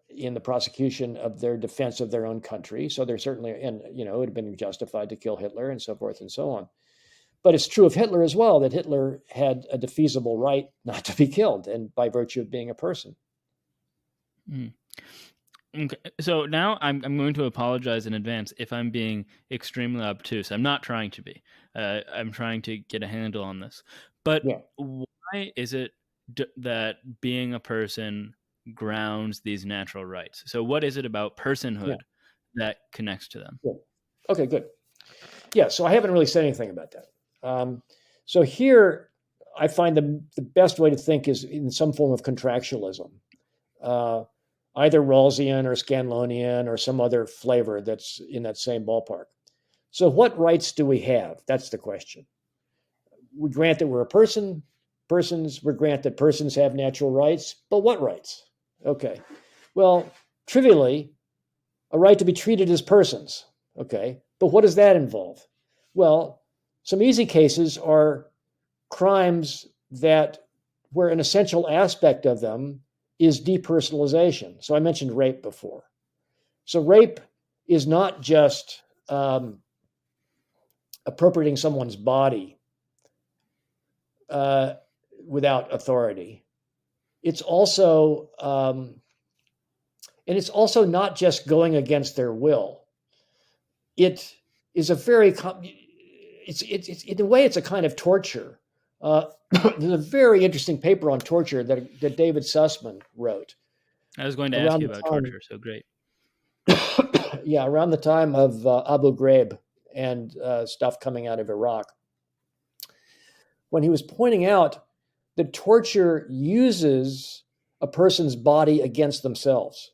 in the prosecution of their defense of their own country. So there's certainly, and it would have been justified to kill Hitler and so forth and so on. But it's true of Hitler as well, that Hitler had a defeasible right not to be killed, and by virtue of being a person. Okay. So now I'm going to apologize in advance if I'm being extremely obtuse. I'm not trying to be. I'm trying to get a handle on this. But why is it that being a person grounds these natural rights? So what is it about personhood that connects to them? Okay, good. Yeah, so I haven't really said anything about that. So here, I find the best way to think is in some form of contractualism, either Rawlsian or Scanlonian or some other flavor that's in that same ballpark. So what rights do we have? That's the question. We grant that we're a person, we grant that persons have natural rights, but what rights? Okay. Well, trivially, a right to be treated as persons. Okay. But what does that involve? Well, some easy cases are crimes where an essential aspect of them is depersonalization. So I mentioned rape before. So rape is not just appropriating someone's body without authority. It's also, and it's also not just going against their will. It is a very, it's in a way, it's a kind of torture. There's a very interesting paper on torture that David Sussman wrote. I was going to ask you about torture, so great. Yeah, around the time of Abu Ghraib and stuff coming out of Iraq, when he was pointing out that torture uses a person's body against themselves.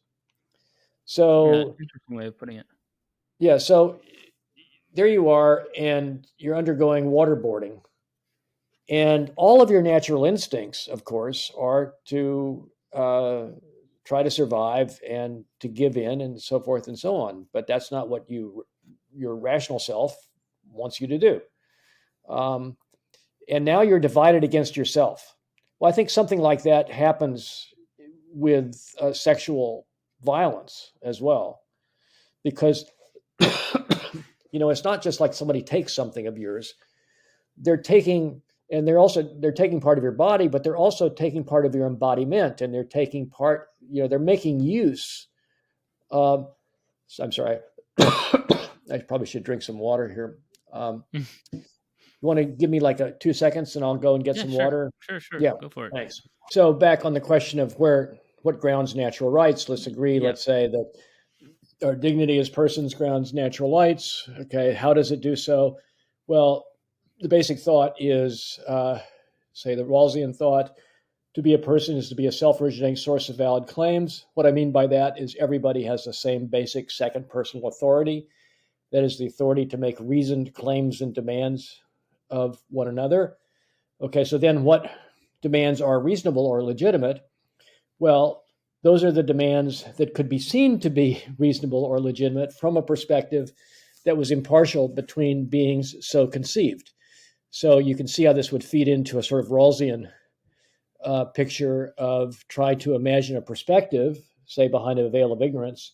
So, interesting way of putting it. Yeah, so there you are, and you're undergoing waterboarding. And all of your natural instincts, of course, are to try to survive and to give in and so forth and so on. But that's not what your rational self wants you to do. And now you're divided against yourself. Well, I think something like that happens with sexual violence as well, because it's not just like somebody takes something of yours. They're taking part of your body, but they're also taking part of your embodiment, and they're taking part, they're making use. I'm sorry. I probably should drink some water here. You want to give me like 2 seconds and I'll go and get some water? Sure. Yeah, go for it. Thanks. So back on the question of what grounds natural rights, let's agree, let's say that our dignity as persons grounds natural rights. Okay, how does it do so? Well, the basic thought is, say the Rawlsian thought, to be a person is to be a self-originating source of valid claims. What I mean by that is everybody has the same basic second personal authority. That is the authority to make reasoned claims and demands of one another. Okay, so then what demands are reasonable or legitimate? Well, those are the demands that could be seen to be reasonable or legitimate from a perspective that was impartial between beings so conceived. So you can see how this would feed into a sort of Rawlsian picture of trying to imagine a perspective, say behind a veil of ignorance,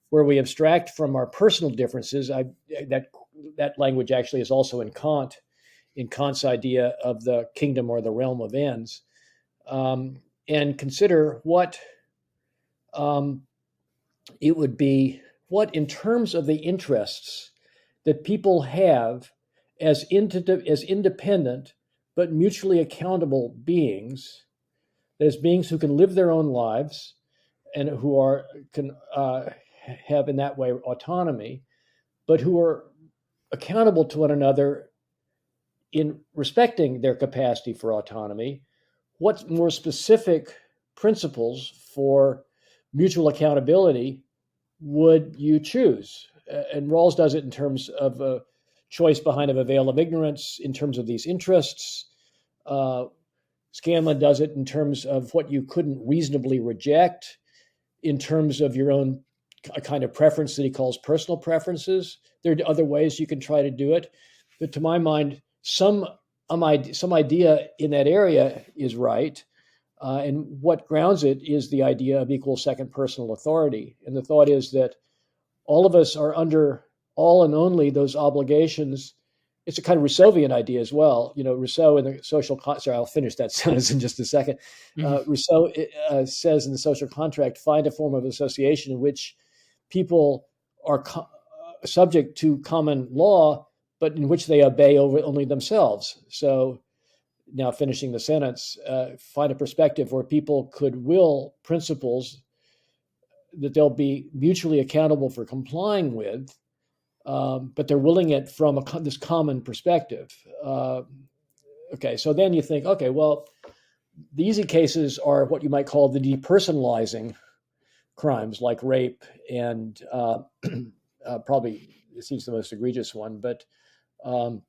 where we abstract from our personal differences. That language actually is also in Kant's idea of the kingdom or the realm of ends, and consider what it would be, what in terms of the interests that people have as independent but mutually accountable beings, as beings who can live their own lives and who can have in that way autonomy, but who are accountable to one another in respecting their capacity for autonomy. What more specific principles for mutual accountability would you choose? And Rawls does it in terms of a choice behind a veil of ignorance, in terms of these interests. Scanlon does it in terms of what you couldn't reasonably reject, in terms of your own a kind of preference that he calls personal preferences. There are other ways you can try to do it, but to my mind, some idea in that area is right, and what grounds it is the idea of equal second personal authority. And the thought is that all of us are under all and only those obligations. It's a kind of Rousseauian idea as well. Rousseau in the social sorry, I'll finish that sentence in just a second. Rousseau says in the social contract, find a form of association in which people are subject to common law, but in which they obey only themselves. So now finishing the sentence, find a perspective where people could will principles that they'll be mutually accountable for complying with, but they're willing it from this common perspective. Okay, so then you think, okay, well, the easy cases are what you might call the depersonalizing crimes, like rape and probably it seems the most egregious one, but um,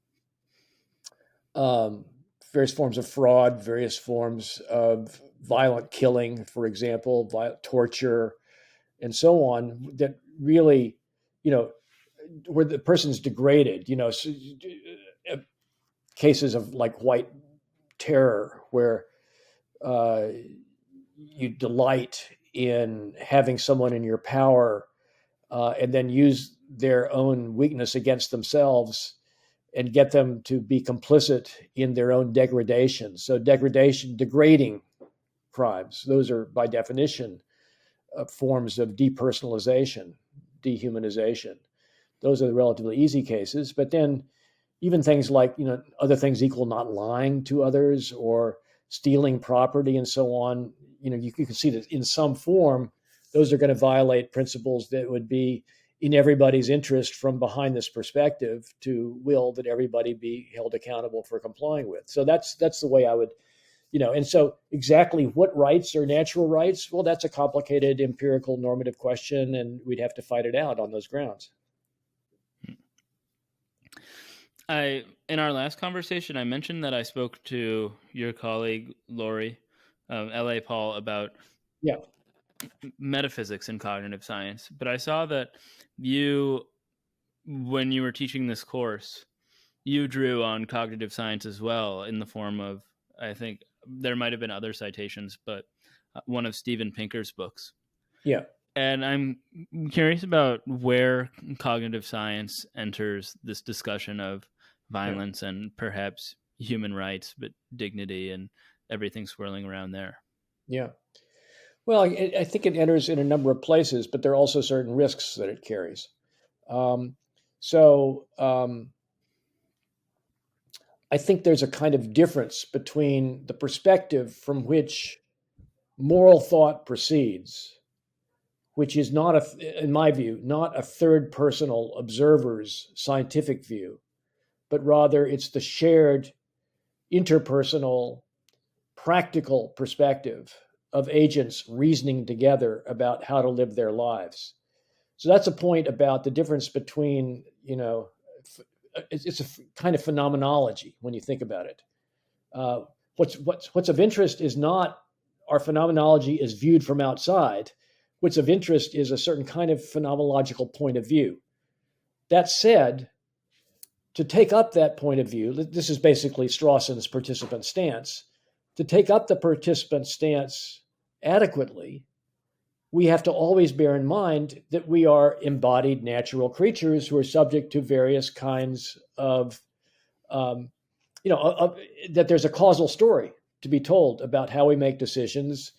um, various forms of fraud, various forms of violent killing, for example, violent torture, and so on, that really, you know, where the person's degraded, cases of like white terror, where uh, you delight in having someone in your power and then use their own weakness against themselves and get them to be complicit in their own degradation. So degrading crimes, those are by definition forms of depersonalization, dehumanization. Those are the relatively easy cases. But then even things like, other things equal not lying to others or stealing property and so on, you can see that in some form, those are going to violate principles that would be in everybody's interest from behind this perspective to will that everybody be held accountable for complying with. So that's the way I would, and so exactly what rights are natural rights? Well, that's a complicated empirical normative question, and we'd have to fight it out on those grounds. In our last conversation, I mentioned that I spoke to your colleague Laurie, L.A. Paul, about Yeah. metaphysics and cognitive science. But I saw that you, when you were teaching this course, you drew on cognitive science as well in the form of, I think there might have been other citations, but one of Steven Pinker's books. Yeah. And I'm curious about where cognitive science enters this discussion of violence and perhaps human rights, but dignity and everything swirling around there. Yeah. Well, I think it enters in a number of places, but there are also certain risks that it carries. So I think there's a kind of difference between the perspective from which moral thought proceeds, which is not, in my view, not a third personal observer's scientific view, but rather it's the shared interpersonal practical perspective of agents reasoning together about how to live their lives. So that's a point about the difference between, it's a kind of phenomenology when you think about it. What's of interest is not our phenomenology is viewed from outside. What's of interest is a certain kind of phenomenological point of view. That said, to take up that point of view, this is basically Strawson's participant stance. To take up the participant stance adequately, we have to always bear in mind that we are embodied natural creatures who are subject to various kinds of, that there's a causal story to be told about how we make decisions,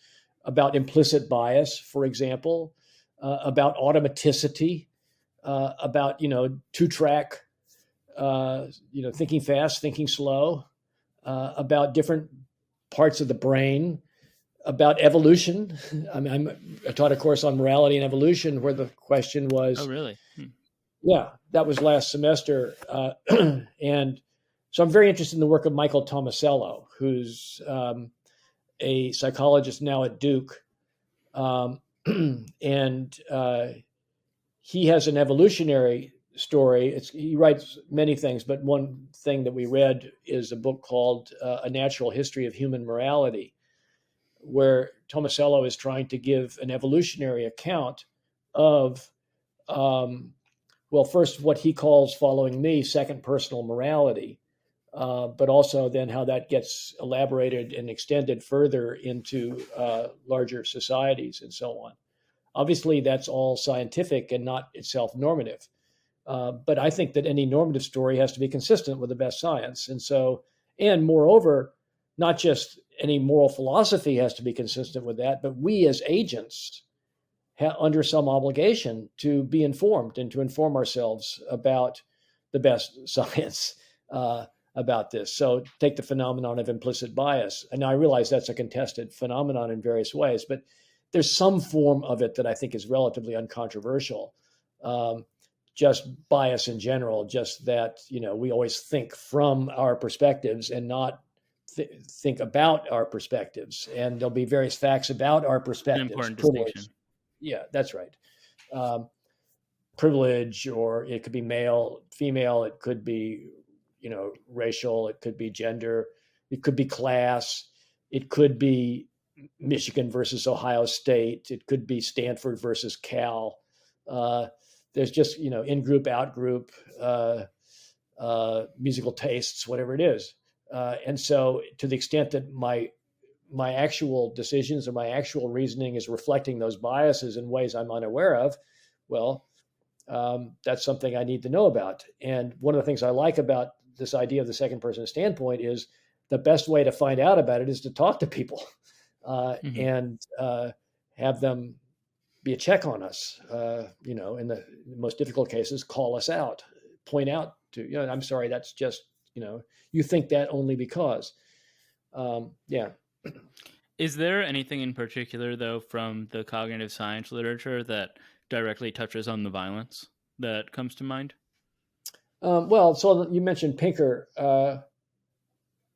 about implicit bias, for example, about automaticity, about, two-track, thinking fast, thinking slow, about different parts of the brain, about evolution. I mean, I taught a course on morality and evolution where the question was, oh, really? Yeah, that was last semester. And so I'm very interested in the work of Michael Tomasello, who's a psychologist now at Duke. And he has an evolutionary story. He writes many things, but one thing that we read is a book called A Natural History of Human Morality, where Tomasello is trying to give an evolutionary account of, first what he calls, following me, second personal morality, but also then how that gets elaborated and extended further into larger societies and so on. Obviously, that's all scientific and not itself normative. But I think that any normative story has to be consistent with the best science. And moreover, not just any moral philosophy has to be consistent with that, but we as agents under some obligation to be informed and to inform ourselves about the best science about this. So take the phenomenon of implicit bias. And I realize that's a contested phenomenon in various ways, but there's some form of it that I think is relatively uncontroversial. Just bias in general, just that, we always think from our perspectives and not think about our perspectives, and there'll be various facts about our An perspectives. important Privilege, distinction. yeah, that's right. Um, Privilege, or it could be male, female, it could be, racial, it could be gender, it could be class, it could be Michigan versus Ohio State, it could be Stanford versus Cal. Uh, there's just, in group, out group, musical tastes, whatever it is. And so, to the extent that my actual decisions or my actual reasoning is reflecting those biases in ways I'm unaware of, well, that's something I need to know about. And one of the things I like about this idea of the second person standpoint is the best way to find out about it is to talk to people and have them be a check on us. In the most difficult cases, call us out, point out to, I'm sorry, that's just, you think that only because. Yeah. Is there anything in particular, though, from the cognitive science literature that directly touches on the violence that comes to mind? Well, so you mentioned Pinker.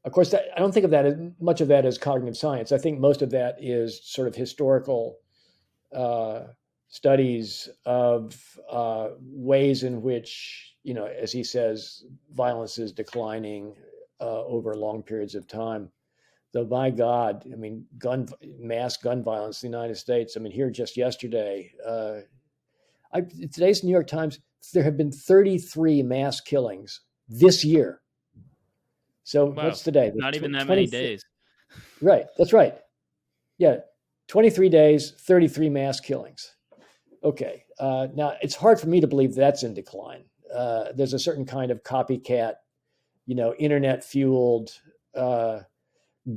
Of course, I don't think of that as much of that as cognitive science. I think most of that is sort of historical studies of ways in which, as he says, violence is declining over long periods of time. Though, my God, I mean, mass gun violence in the United States. I mean, here just yesterday, today's New York Times, there have been 33 mass killings this year. So Wow. what's today? Not even that many days. Right. That's right. Yeah. 23 days, 33 mass killings. Okay. Now, it's hard for me to believe that's in decline. There's a certain kind of copycat, internet-fueled,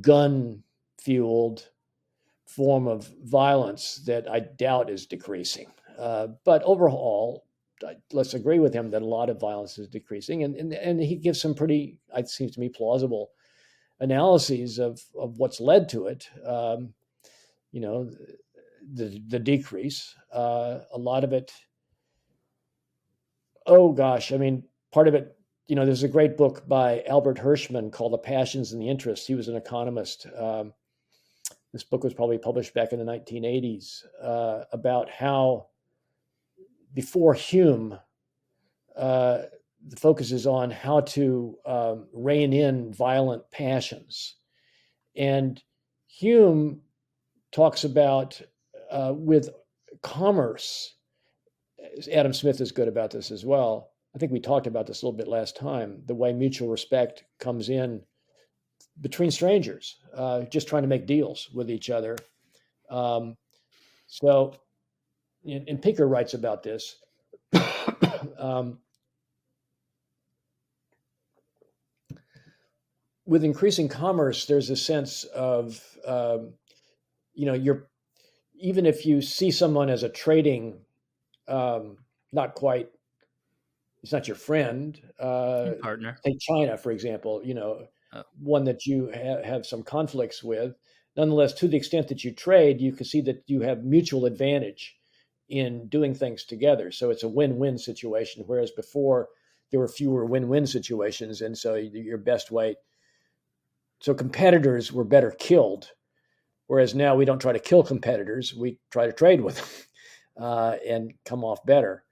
gun-fueled form of violence that I doubt is decreasing. But overall, let's agree with him that a lot of violence is decreasing, and he gives some pretty, it seems to me, plausible analyses of what's led to it. The decrease. A lot of it. Oh gosh, I mean, part of it. There's a great book by Albert Hirschman called "The Passions and the Interests." He was an economist. This book was probably published back in the 1980s about how, before Hume, the focus is on how to rein in violent passions. And Hume talks about with commerce. Adam Smith is good about this as well. I think we talked about this a little bit last time, the way mutual respect comes in between strangers, just trying to make deals with each other. And Pinker writes about this. With increasing commerce, there's a sense of, you're, even if you see someone as a trading, not quite, it's not your friend. Partner. Take China, for example, one that you have some conflicts with. Nonetheless, to the extent that you trade, you can see that you have mutual advantage in doing things together. So it's a win-win situation, whereas before there were fewer win-win situations. And so your best way, so competitors were better killed, whereas now we don't try to kill competitors, we try to trade with them and come off better.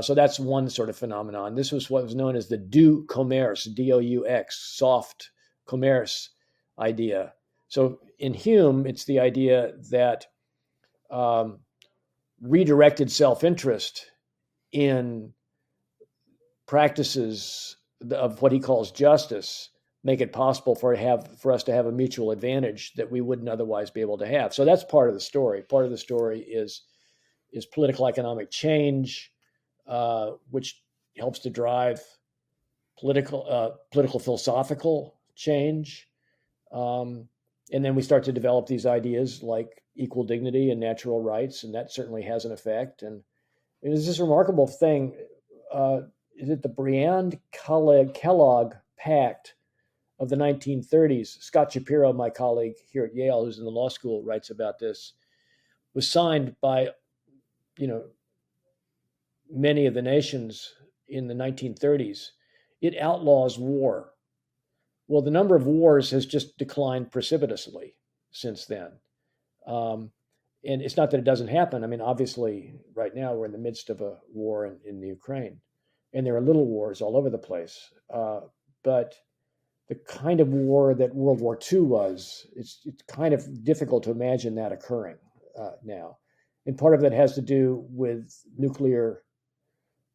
So that's one sort of phenomenon. This was what was known as the doux commerce, D-O-U-X, soft commerce idea. So in Hume, it's the idea that redirected self-interest in practices of what he calls justice make it possible for us to have a mutual advantage that we wouldn't otherwise be able to have. So that's part of the story. Part of the story is political economic change, which helps to drive political philosophical change. And then we start to develop these ideas like equal dignity and natural rights, and that certainly has an effect. And it is this remarkable thing. Is it the Briand-Kellogg Pact of the 1930s? Scott Shapiro, my colleague here at Yale, who's in the law school, writes about this, was signed by, many of the nations in the 1930s. It outlaws war. Well, the number of wars has just declined precipitously since then. Um, and it's not that it doesn't happen. I mean, obviously, right now we're in the midst of a war in the Ukraine, and there are little wars all over the place. But the kind of war that World War II was, it's kind of difficult to imagine that occurring now. And part of that has to do with nuclear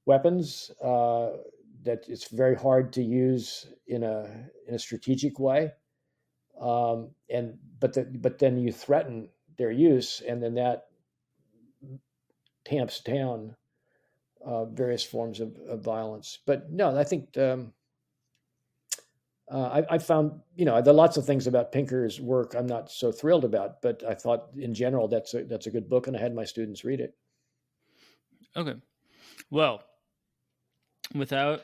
weapons that it's very hard to use in a strategic way. But then you threaten their use, and then that tamps down various forms of violence. But no, I think I found, there are lots of things about Pinker's work I'm not so thrilled about, but I thought in general that's a good book, and I had my students read it. Okay. Well, without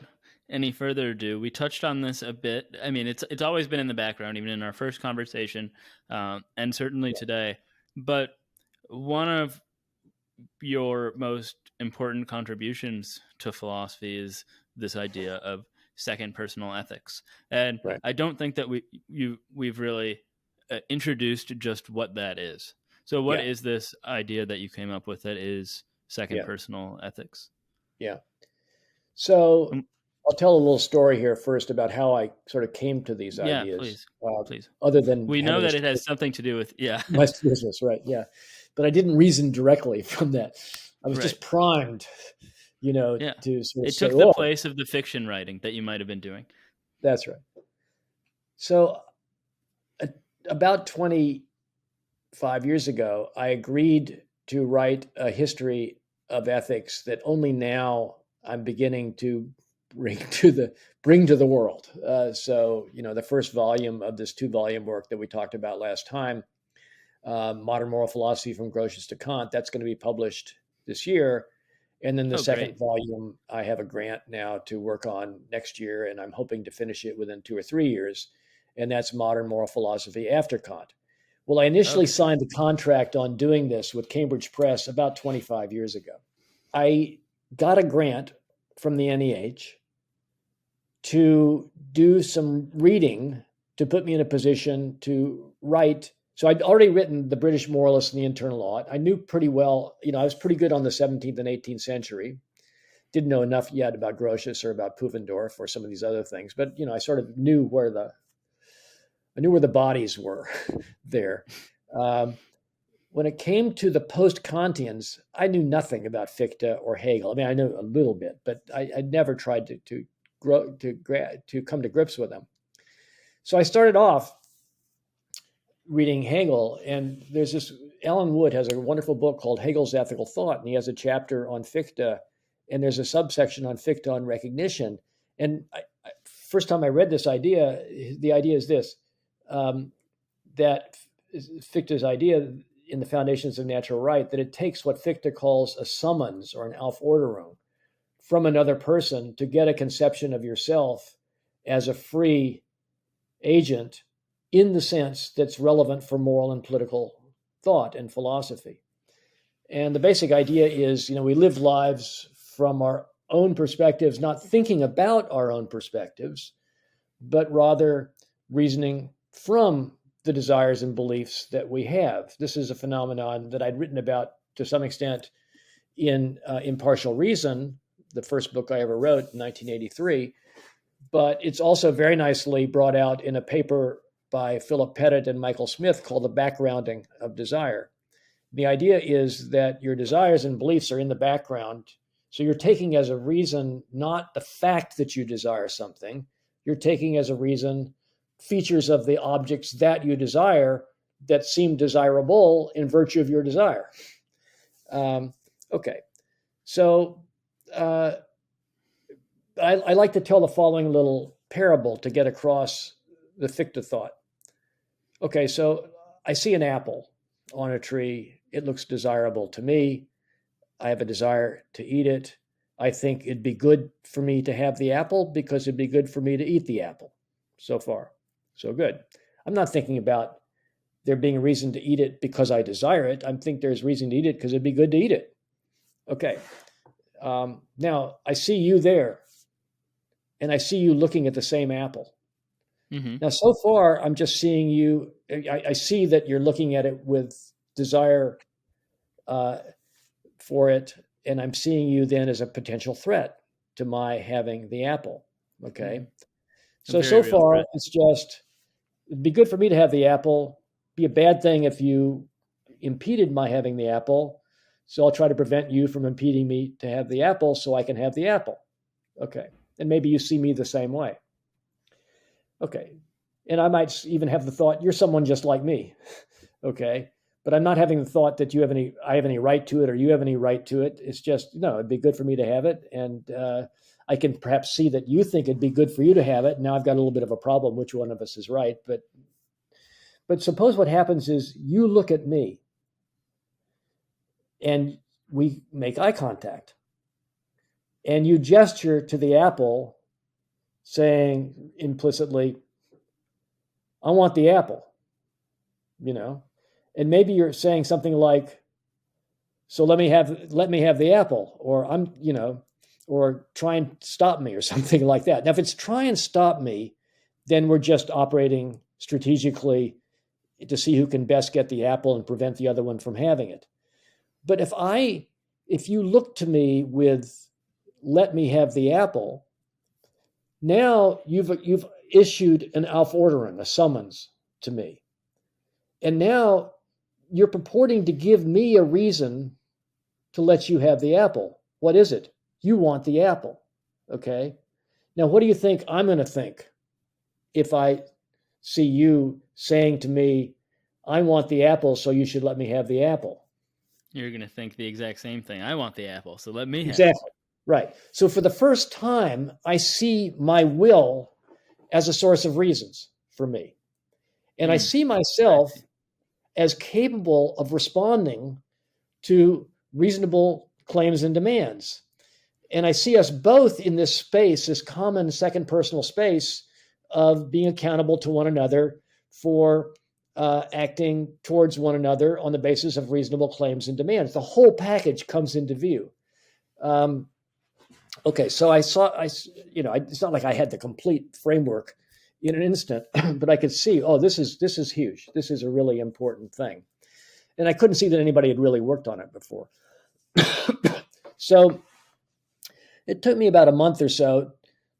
any further ado, we touched on this a bit. I mean, it's always been in the background, even in our first conversation, and certainly today. But one of your most important contributions to philosophy is this idea of second personal ethics, and Right. I don't think that we've really introduced just what that is. So, what is this idea that you came up with that is second personal ethics? Yeah. So I'll tell a little story here first about how I sort of came to these ideas. Please. Other than We know that it has something to do with my business, right? Yeah, but I didn't reason directly from that. I was just primed, to sort of it say, took the place of the fiction writing that you might have been doing. That's right. So about 25 years ago, I agreed to write a history of ethics that only now I'm beginning to bring to the world. So, the first volume of this 2-volume work that we talked about last time, Modern Moral Philosophy from Grotius to Kant, that's going to be published this year. And then the second volume, I have a grant now to work on next year, and I'm hoping to finish it within 2 or 3 years. And that's Modern Moral Philosophy after Kant. Well, I initially signed the contract on doing this with Cambridge Press about 25 years ago. I got a grant from the NEH to do some reading to put me in a position to write. So I'd already written The British Moralist and the Internal Law. I knew pretty well, I was pretty good on the 17th and 18th century. Didn't know enough yet about Grotius or about Pufendorf or some of these other things, but I sort of knew where the bodies were there. When it came to the post-Kantians, I knew nothing about Fichte or Hegel. I mean, I knew a little bit, but I never tried to come to grips with them. So I started off reading Hegel, and there's this, Alan Wood has a wonderful book called Hegel's Ethical Thought, and he has a chapter on Fichte, and there's a subsection on Fichte on recognition. And first time I read this idea, the idea is this, that Fichte's idea in the Foundations of Natural Right, that it takes what Fichte calls a summons or an Aufforderung from another person to get a conception of yourself as a free agent in the sense that's relevant for moral and political thought and philosophy. And the basic idea is, we live lives from our own perspectives, not thinking about our own perspectives, but rather reasoning from the desires and beliefs that we have. This is a phenomenon that I'd written about to some extent in Impartial Reason, the first book I ever wrote in 1983, but it's also very nicely brought out in a paper by Philip Pettit and Michael Smith called The Backgrounding of Desire. The idea is that your desires and beliefs are in the background, so you're taking as a reason not the fact that you desire something, you're taking as a reason features of the objects that you desire that seem desirable in virtue of your desire. So I like to tell the following little parable to get across the Fichte thought. Okay, so I see an apple on a tree. It looks desirable to me. I have a desire to eat it. I think it'd be good for me to have the apple because it'd be good for me to eat the apple. So far, so good. I'm not thinking about there being a reason to eat it because I desire it. I think there's reason to eat it because it'd be good to eat it. Okay. Now I see you there, and I see you looking at the same apple. Mm-hmm. Now, so far, I'm just seeing you. I see that you're looking at it with desire for it, and I'm seeing you then as a potential threat to my having the apple. Okay. A So, very so real far, threat. it's just, it'd be good for me to have the apple, be a bad thing if you impeded my having the apple. So I'll try to prevent you from impeding me to have the apple so I can have the apple. Okay. And maybe you see me the same way. Okay. And I might even have the thought, you're someone just like me. Okay. But I'm not having the thought that I have any right to it or you have any right to it. It's just, no, it'd be good for me to have it. And I can perhaps see that you think it'd be good for you to have it. Now I've got a little bit of a problem, which one of us is right. But suppose what happens is you look at me and we make eye contact and you gesture to the apple saying implicitly, I want the apple, and maybe you're saying something like, so let me have the apple, or or try and stop me or something like that. Now, if it's try and stop me, then we're just operating strategically to see who can best get the apple and prevent the other one from having it. But if you look to me with let me have the apple, now you've issued an Aufforderung, a summons to me. And now you're purporting to give me a reason to let you have the apple. What is it? You want the apple. Okay. Now, what do you think I'm going to think if I see you saying to me, I want the apple, so you should let me have the apple? You're going to think the exact same thing. I want the apple, so let me have it. Exactly. Right. So for the first time, I see my will as a source of reasons for me. And I see myself as capable of responding to reasonable claims and demands. And I see us both in this space, this common second personal space of being accountable to one another for acting towards one another on the basis of reasonable claims and demands. The whole package comes into view. Okay, so it's not like I had the complete framework in an instant, but I could see, oh, this is huge. This is a really important thing. And I couldn't see that anybody had really worked on it before. So it took me about a month or so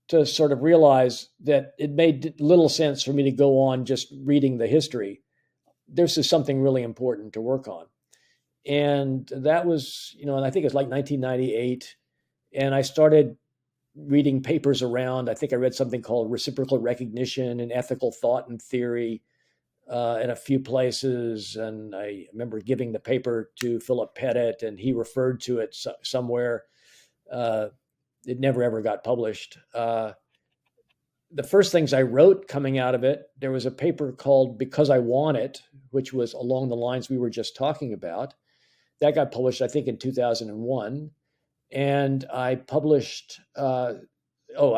to sort of realize that it made little sense for me to go on just reading the history. This is something really important to work on. And that was, and I think it was like 1998. And I started reading papers around. I think I read something called Reciprocal Recognition and Ethical Thought and Theory in a few places. And I remember giving the paper to Philip Pettit, and he referred to it somewhere. It never, ever got published. The first things I wrote coming out of it, there was a paper called Because I Want It, which was along the lines we were just talking about. That got published, I think, in 2001. And I published, I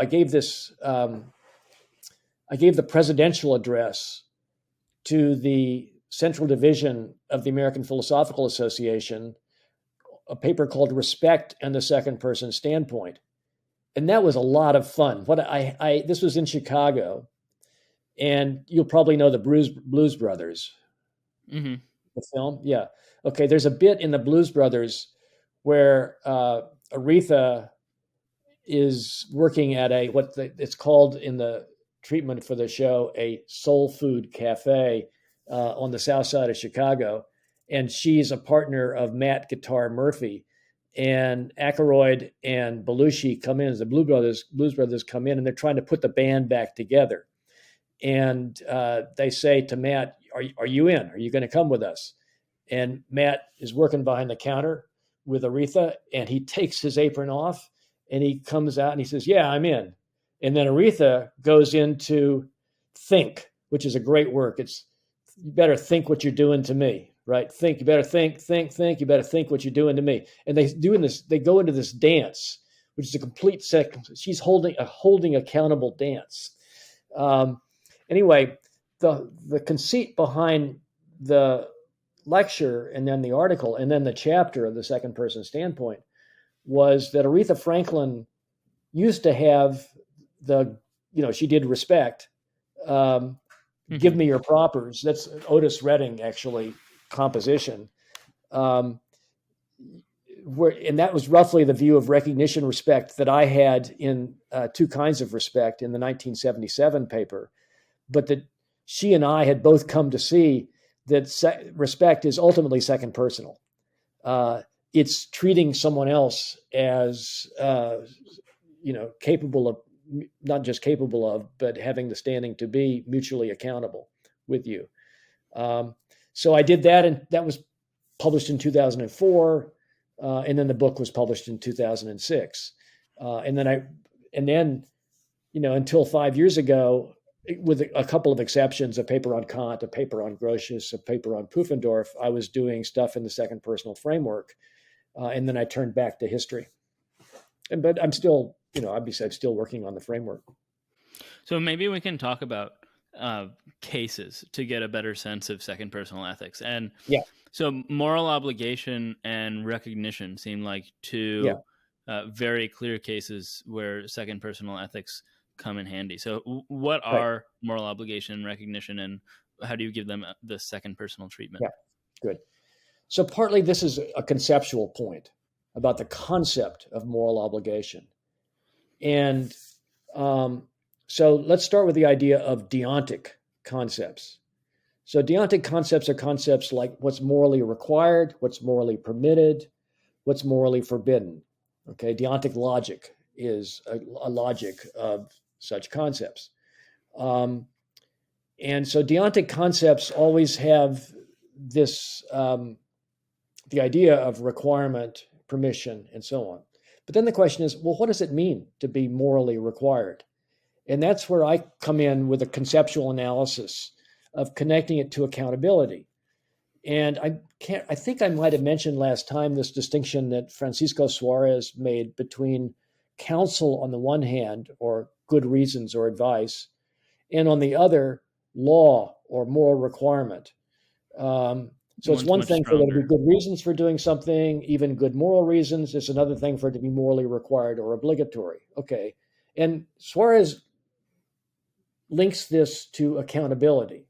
gave the presidential address to the Central Division of the American Philosophical Association, a paper called Respect and the Second Person Standpoint. And that was a lot of fun. This was in Chicago, and you'll probably know the Blues Brothers. Mm-hmm. The film, yeah. Okay, there's a bit in the Blues Brothers where Aretha is working at it's called in the treatment for the show a soul food cafe on the south side of Chicago, and she's a partner of Matt Guitar Murphy. And Aykroyd and Belushi come in as the Blues Brothers come in, and they're trying to put the band back together. And they say to Matt, "Are you in? Are you going to come with us?" And Matt is working behind the counter with Aretha, and he takes his apron off, and he comes out and he says, "Yeah, I'm in." And then Aretha goes into think, which is a great work. It's, you better think what you're doing to me. Right? Think, you better think, you better think what you're doing to me. And they go into this dance, which is a complete she's holding accountable dance. Anyway, the conceit behind the lecture and then the article and then the chapter of the second person standpoint was that Aretha Franklin used to have she did Respect, Give me your propers. That's Otis Redding, actually, composition. Um, and that was roughly the view of recognition respect that I had in Two Kinds of Respect in the 1977 paper. But that she and I had both come to see that respect is ultimately second personal. It's treating someone else as capable of, not just capable of, but having the standing to be mutually accountable with you. So I did that, and that was published in 2004, and then the book was published in 2006. And then until 5 years ago, with a couple of exceptions, a paper on Kant, a paper on Grotius, a paper on Pufendorf, I was doing stuff in the second personal framework, and then I turned back to history. But I'm still, obviously, I'm still working on the framework. So maybe we can talk about cases to get a better sense of second personal ethics. And so moral obligation and recognition seem like two very clear cases where second personal ethics come in handy. So what are moral obligation and recognition, and how do you give them the second personal treatment? Yeah, good. So partly this is a conceptual point about the concept of moral obligation. And so let's start with the idea of deontic concepts. So deontic concepts are concepts like what's morally required, what's morally permitted, what's morally forbidden. Okay, deontic logic is a logic of such concepts. And so deontic concepts always have this, the idea of requirement, permission, and so on. But then the question is, well, what does it mean to be morally required? And that's where I come in with a conceptual analysis of connecting it to accountability. And I think I might have mentioned last time this distinction that Francisco Suarez made between counsel on the one hand, or good reasons or advice, and on the other, law or moral requirement. So it's one thing for there to be good reasons for doing something, even good moral reasons. It's another thing for it to be morally required or obligatory. Okay. And Suarez links this to accountability.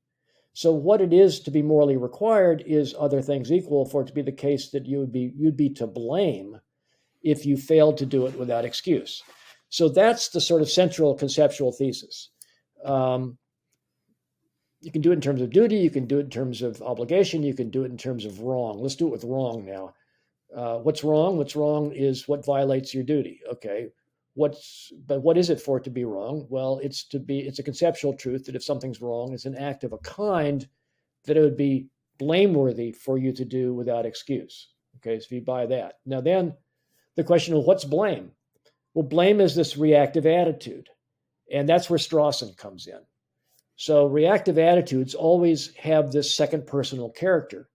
So what it is to be morally required is, other things equal, for it to be the case that you'd be to blame if you failed to do it without excuse. So that's the sort of central conceptual thesis. You can do it in terms of duty, you can do it in terms of obligation, you can do it in terms of wrong. Let's do it with wrong now. What's wrong? What's wrong is what violates your duty. Okay. But what is it for it to be wrong? Well, it's a conceptual truth that if something's wrong, it's an act of a kind that it would be blameworthy for you to do without excuse. Okay, so if you buy that. Now then, the question of what's blame? Well, blame is this reactive attitude. And that's where Strawson comes in. So reactive attitudes always have this second personal character.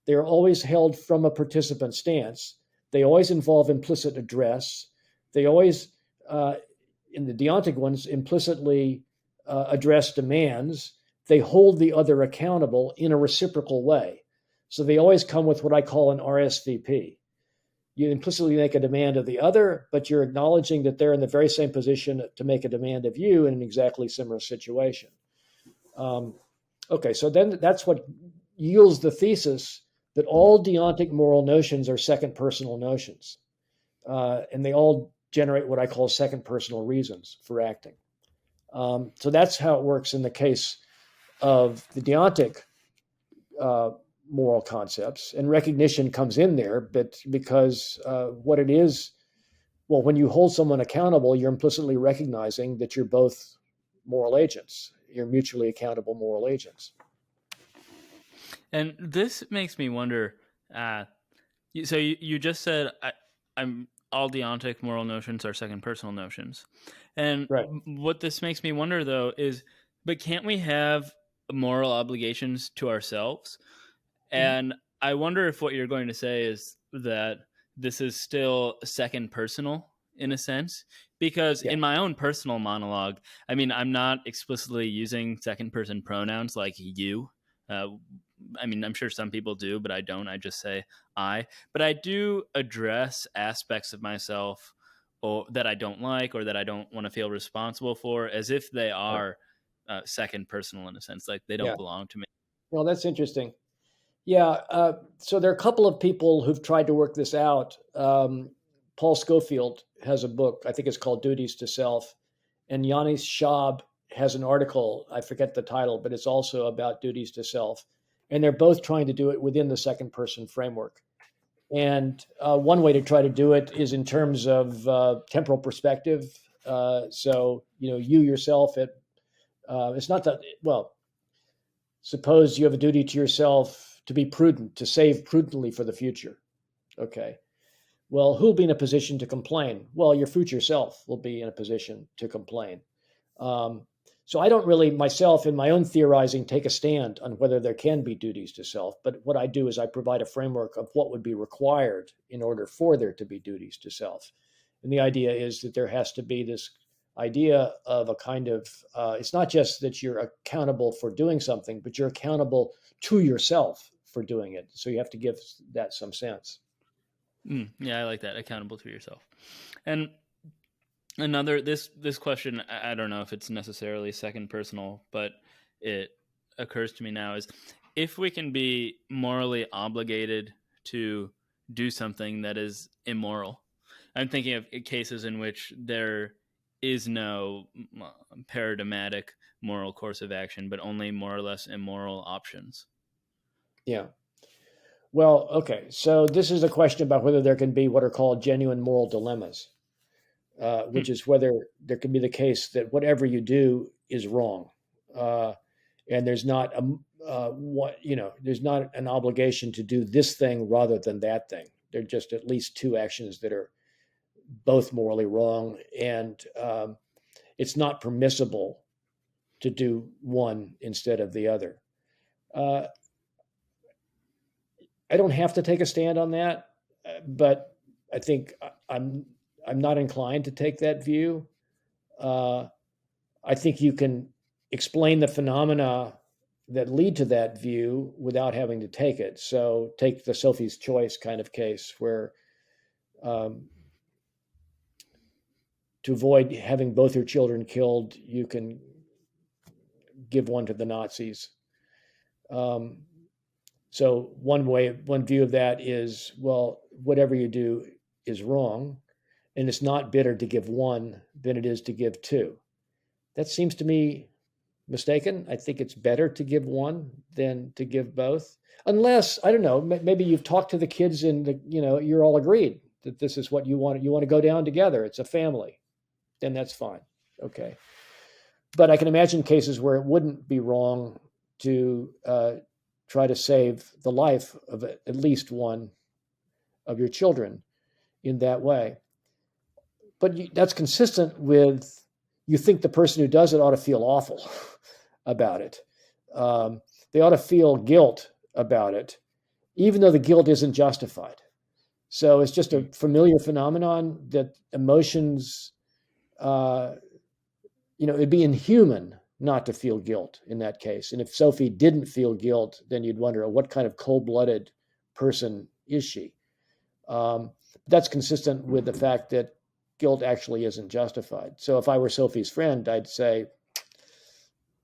They're always held from a participant stance. They always involve implicit address. They always, in the deontic ones, implicitly address demands. They hold the other accountable in a reciprocal way. So they always come with what I call an RSVP. You implicitly make a demand of the other, but you're acknowledging that they're in the very same position to make a demand of you in an exactly similar situation. Okay, so then that's what yields the thesis that all deontic moral notions are second personal notions. And they all generate what I call second personal reasons for acting. So that's how it works in the case of the deontic moral concepts. And recognition comes in there, but because what it is, well, when you hold someone accountable, you're implicitly recognizing that you're both moral agents. You're mutually accountable moral agents. And this makes me wonder, so you just said I'm all deontic moral notions are second personal notions. And what this makes me wonder, though, is, but can't we have moral obligations to ourselves? And I wonder if what you're going to say is that this is still second personal in a sense, because in my own personal monologue, I mean, I'm not explicitly using second person pronouns like you. I mean, I'm sure some people do, but I don't. I just say I. But I do address aspects of myself or that I don't like or that I don't want to feel responsible for as if they are second personal in a sense, like they Yeah. don't belong to me. Well, that's interesting. Yeah. So there are a couple of people who've tried to work this out. Paul Schofield has a book, I think it's called Duties to Self. And Yanis Schab has an article, I forget the title, but it's also about duties to self. And they're both trying to do it within the second person framework. And one way to try to do it is in terms of temporal perspective. So, you yourself, it's not that, well, suppose you have a duty to yourself to be prudent, to save prudently for the future. Okay. Well, who'll be in a position to complain? Well, your future self will be in a position to complain. Um, so I don't really myself in my own theorizing take a stand on whether there can be duties to self, but what I do is I provide a framework of what would be required in order for there to be duties to self. And the idea is that there has to be this idea of a kind of, it's not just that you're accountable for doing something, but you're accountable to yourself for doing it. So you have to give that some sense. Yeah, I like that. Accountable to yourself. And another this question, I don't know if it's necessarily second personal, but it occurs to me now, is if we can be morally obligated to do something that is immoral. I'm thinking of cases in which there is no paradigmatic moral course of action, but only more or less immoral options. Yeah. Well, okay. So this is a question about whether there can be what are called genuine moral dilemmas, which is whether there can be the case that whatever you do is wrong, and there's not there's not an obligation to do this thing rather than that thing. There are just at least two actions that are both morally wrong, and it's not permissible to do one instead of the other. I don't have to take a stand on that, but I think I'm not inclined to take that view. I think you can explain the phenomena that lead to that view without having to take it. So take the Sophie's Choice kind of case where to avoid having both your children killed, you can give one to the Nazis. So one view of that is, well, whatever you do is wrong, and it's not better to give one than it is to give two. That seems to me mistaken. I think it's better to give one than to give both, unless I don't know. Maybe you've talked to the kids and you're all agreed that this is what you want. You want to go down together. It's a family, then that's fine. Okay, but I can imagine cases where it wouldn't be wrong to try to save the life of at least one of your children in that way. But that's consistent with you think the person who does it ought to feel awful about it. They ought to feel guilt about it, even though the guilt isn't justified. So it's just a familiar phenomenon that emotions, it'd be inhuman not to feel guilt in that case. And if Sophie didn't feel guilt, then you'd wonder, what kind of cold-blooded person is she? That's consistent with the fact that guilt actually isn't justified. So if I were Sophie's friend, I'd say,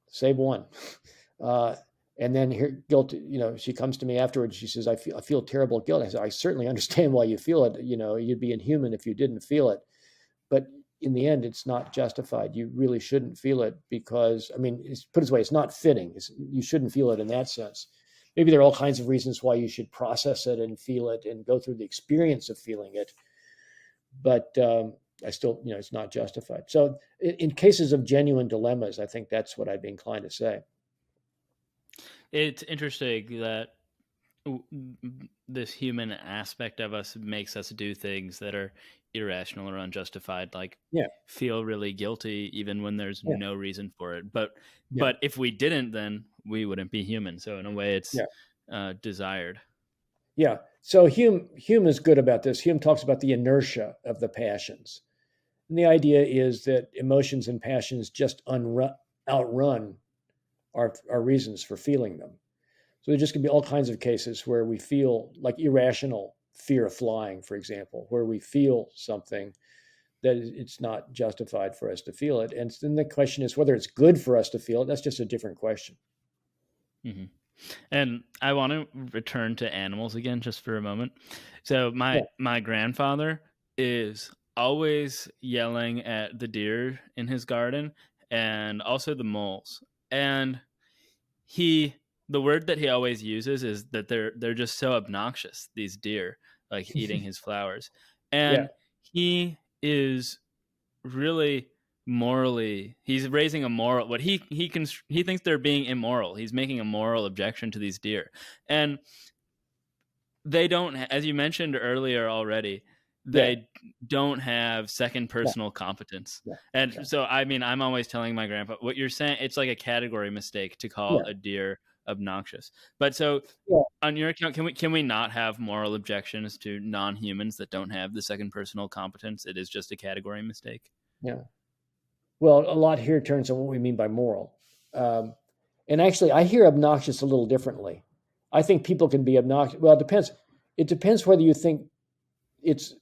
save one. And then her guilt, she comes to me afterwards. She says, I feel terrible guilt. I said, I certainly understand why you feel it. You'd be inhuman if you didn't feel it. But in the end, it's not justified. You really shouldn't feel it because, put it this way, it's not fitting. You shouldn't feel it in that sense. Maybe there are all kinds of reasons why you should process it and feel it and go through the experience of feeling it. But I still, it's not justified. So in cases of genuine dilemmas, I think that's what I'd be inclined to say. It's interesting that this human aspect of us makes us do things that are irrational or unjustified, like feel really guilty even when there's no reason for it. But if we didn't, then we wouldn't be human. So in a way, it's desired. Yeah. So Hume is good about this. Hume talks about the inertia of the passions. And the idea is that emotions and passions just outrun our reasons for feeling them. So there just can be all kinds of cases where we feel like irrational fear of flying, for example, where we feel something that it's not justified for us to feel it. And then the question is whether it's good for us to feel it. That's just a different question. Mm-hmm. And I want to return to animals again just for a moment. So Yeah. my grandfather is always yelling at the deer in his garden and also the moles. And the word that he always uses is that they're just so obnoxious, these deer, like eating his flowers. Yeah. And he is really morally, he's raising a moral, what he thinks they're being immoral. He's making a moral objection to these deer. And they don't, as you mentioned earlier already, Yeah. they don't have second Yeah. personal competence. Yeah. And Yeah. so I mean, I'm always telling my grandpa what you're saying, it's like a category mistake to call Yeah. a deer obnoxious. But so Yeah. on your account, can we not have moral objections to non-humans that don't have the second personal competence? It is just a category mistake. Yeah. Well, a lot here turns on what we mean by moral. And actually, I hear obnoxious a little differently. I think people can be obnoxious. Well, it depends. It depends whether you think it's,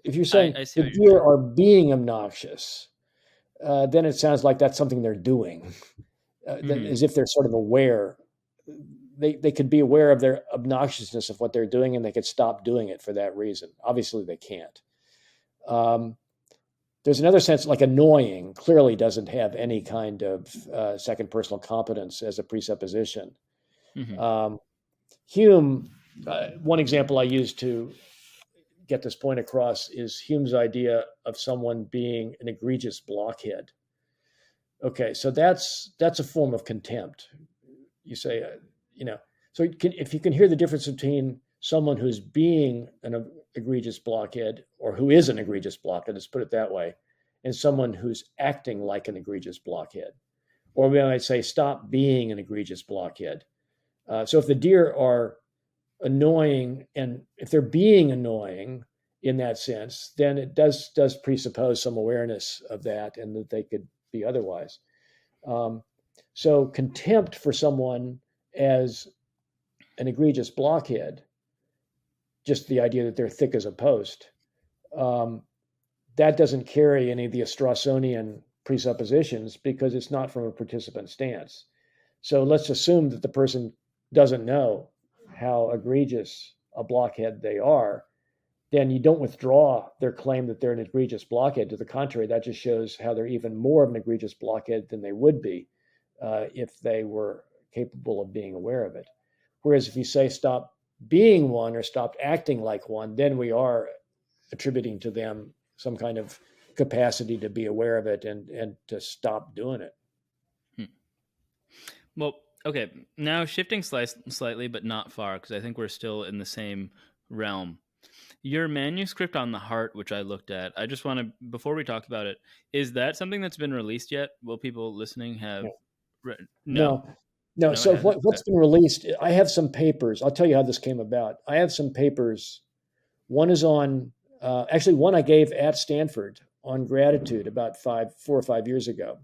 if you're saying I see the what you're deer saying. are being obnoxious, then it sounds like that's something they're doing, Mm-hmm. as if they're sort of aware. They could be aware of their obnoxiousness of what they're doing, and they could stop doing it for that reason. Obviously, they can't. Um, there's another sense, like annoying, clearly doesn't have any kind of second personal competence as a presupposition. Mm-hmm. Hume, one example I use to get this point across is Hume's idea of someone being an egregious blockhead. Okay, so that's a form of contempt. You say, so if you can hear the difference between someone who's being an egregious blockhead, or who is an egregious blockhead, let's put it that way, and someone who's acting like an egregious blockhead, or we might say, stop being an egregious blockhead. So if the deer are annoying, and if they're being annoying in that sense, then it does presuppose some awareness of that, and that they could be otherwise. So contempt for someone as an egregious blockhead, just the idea that they're thick as a post, um, that doesn't carry any of the Straussonian presuppositions because it's not from a participant stance. So let's assume that the person doesn't know how egregious a blockhead they are. Then you don't withdraw their claim that they're an egregious blockhead. To the contrary, that just shows how they're even more of an egregious blockhead than they would be if they were capable of being aware of it. Whereas if you say stop being one or stop acting like one, then we are attributing to them some kind of capacity to be aware of it and to stop doing it. Well, okay. Now shifting slightly, but not far, because I think we're still in the same realm. Your manuscript on the heart, which I looked at, I just want to, before we talk about it, is that something that's been released yet? Will people listening have No, read? No, no, no. no, it So hasn't. Okay. what's been released? I have some papers. I'll tell you how this came about. I have some papers. One is on, actually, one I gave at Stanford on gratitude about 4 or 5 years ago.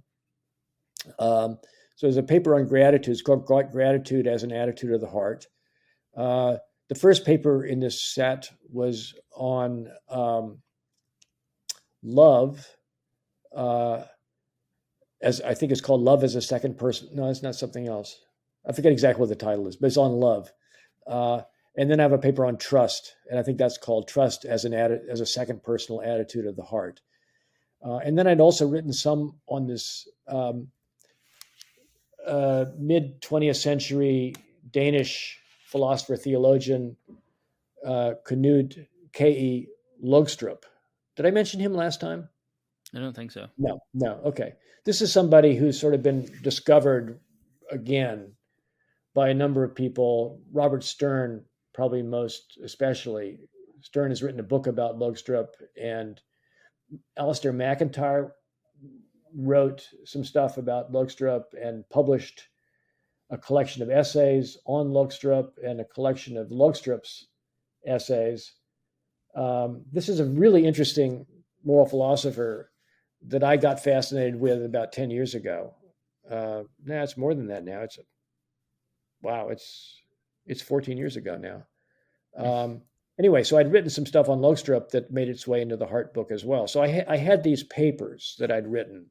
So there's a paper on gratitude. It's called Gratitude as an Attitude of the Heart. The first paper in this set was on love, as I think it's called Love as a Second Person. No, it's not, something else. I forget exactly what the title is, but it's on love. And then I have a paper on trust, and I think that's called Trust as a Second Personal Attitude of the Heart. And then I'd also written some on this mid 20th century Danish philosopher theologian Knud K.E. Løgstrup. Did I mention him last time? I don't think so. No, no. Okay. This is somebody who's sort of been discovered again by a number of people. Robert Stern, probably most especially. Stern has written a book about Løgstrup, and Alistair McIntyre wrote some stuff about Løgstrup and published a collection of essays on Løgstrup and a collection of Løgstrup's essays. This is a really interesting moral philosopher that I got fascinated with about 10 years ago. It's more than that now. It's 14 years ago now. anyway, so I'd written some stuff on Loegstrup that made its way into the Heart book as well. So I had these papers that I'd written,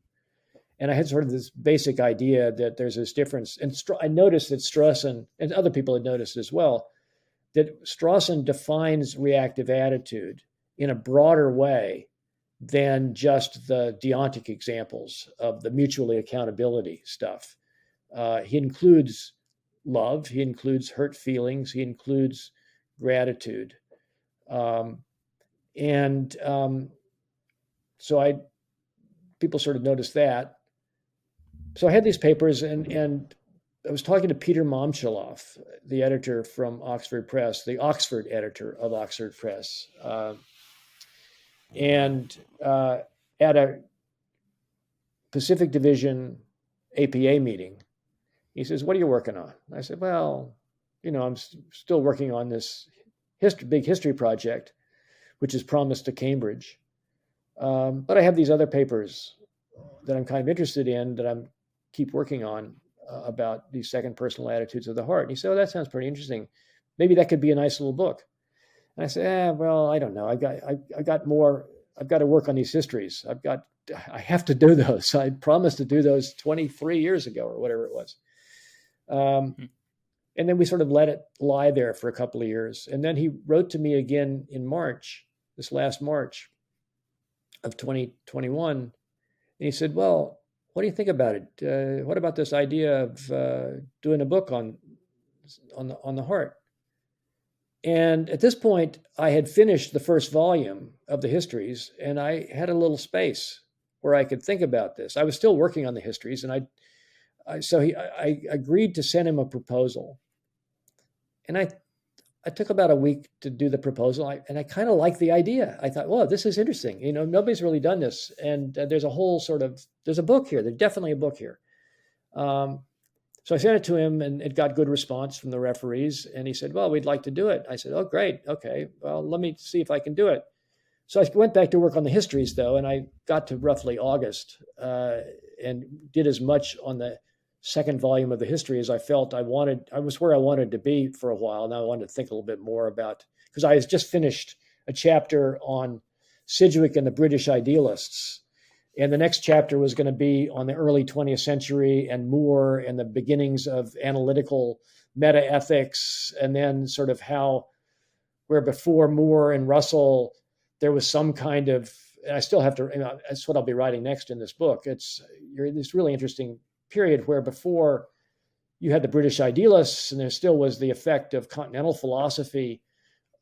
and I had sort of this basic idea that there's this difference. And I noticed that Strawson, and other people had noticed as well, that Strawson defines reactive attitude in a broader way than just the deontic examples of the mutually accountability stuff. He includes love, he includes hurt feelings, he includes gratitude. And so people sort of noticed that. So I had these papers, and I was talking to Peter Momchiloff, the editor from Oxford Press, the Oxford editor of Oxford Press, and at a Pacific Division APA meeting, he says, "What are you working on?" I said, "Well, I'm still working on this big history project, which is promised to Cambridge. But I have these other papers that I'm kind of interested in that I'm keep working on about these second personal attitudes of the heart." And he said, "Oh, that sounds pretty interesting. Maybe that could be a nice little book." And I said, "Well, I don't know. I got more. I've got to work on these histories. I have to do those. I promised to do those 23 years ago or whatever it was." And then we sort of let it lie there for a couple of years. And then he wrote to me again in March, this last March of 2021. And he said, "Well, what do you think about it? What about this idea of doing a book on the heart?" And at this point, I had finished the first volume of the histories, and I had a little space where I could think about this. I was still working on the histories, and I agreed to send him a proposal. And I took about a week to do the proposal, and I kind of liked the idea. I thought, "Well, this is interesting. Nobody's really done this, and there's a book here. There's definitely a book here." So I sent it to him, and it got good response from the referees. And he said, "Well, we'd like to do it." I said, "Oh, great. Okay. Well, let me see if I can do it." So I went back to work on the histories, though, and I got to roughly August and did as much on the second volume of the history as I felt I wanted. I was where I wanted to be for a while. Now I wanted to think a little bit more about, because I had just finished a chapter on Sidgwick and the British idealists. And the next chapter was going to be on the early 20th century and Moore and the beginnings of analytical meta-ethics, and then sort of where before Moore and Russell, there was some kind of, and I still have to, that's what I'll be writing next in this book. It's this really interesting period where before you had the British idealists, and there still was the effect of continental philosophy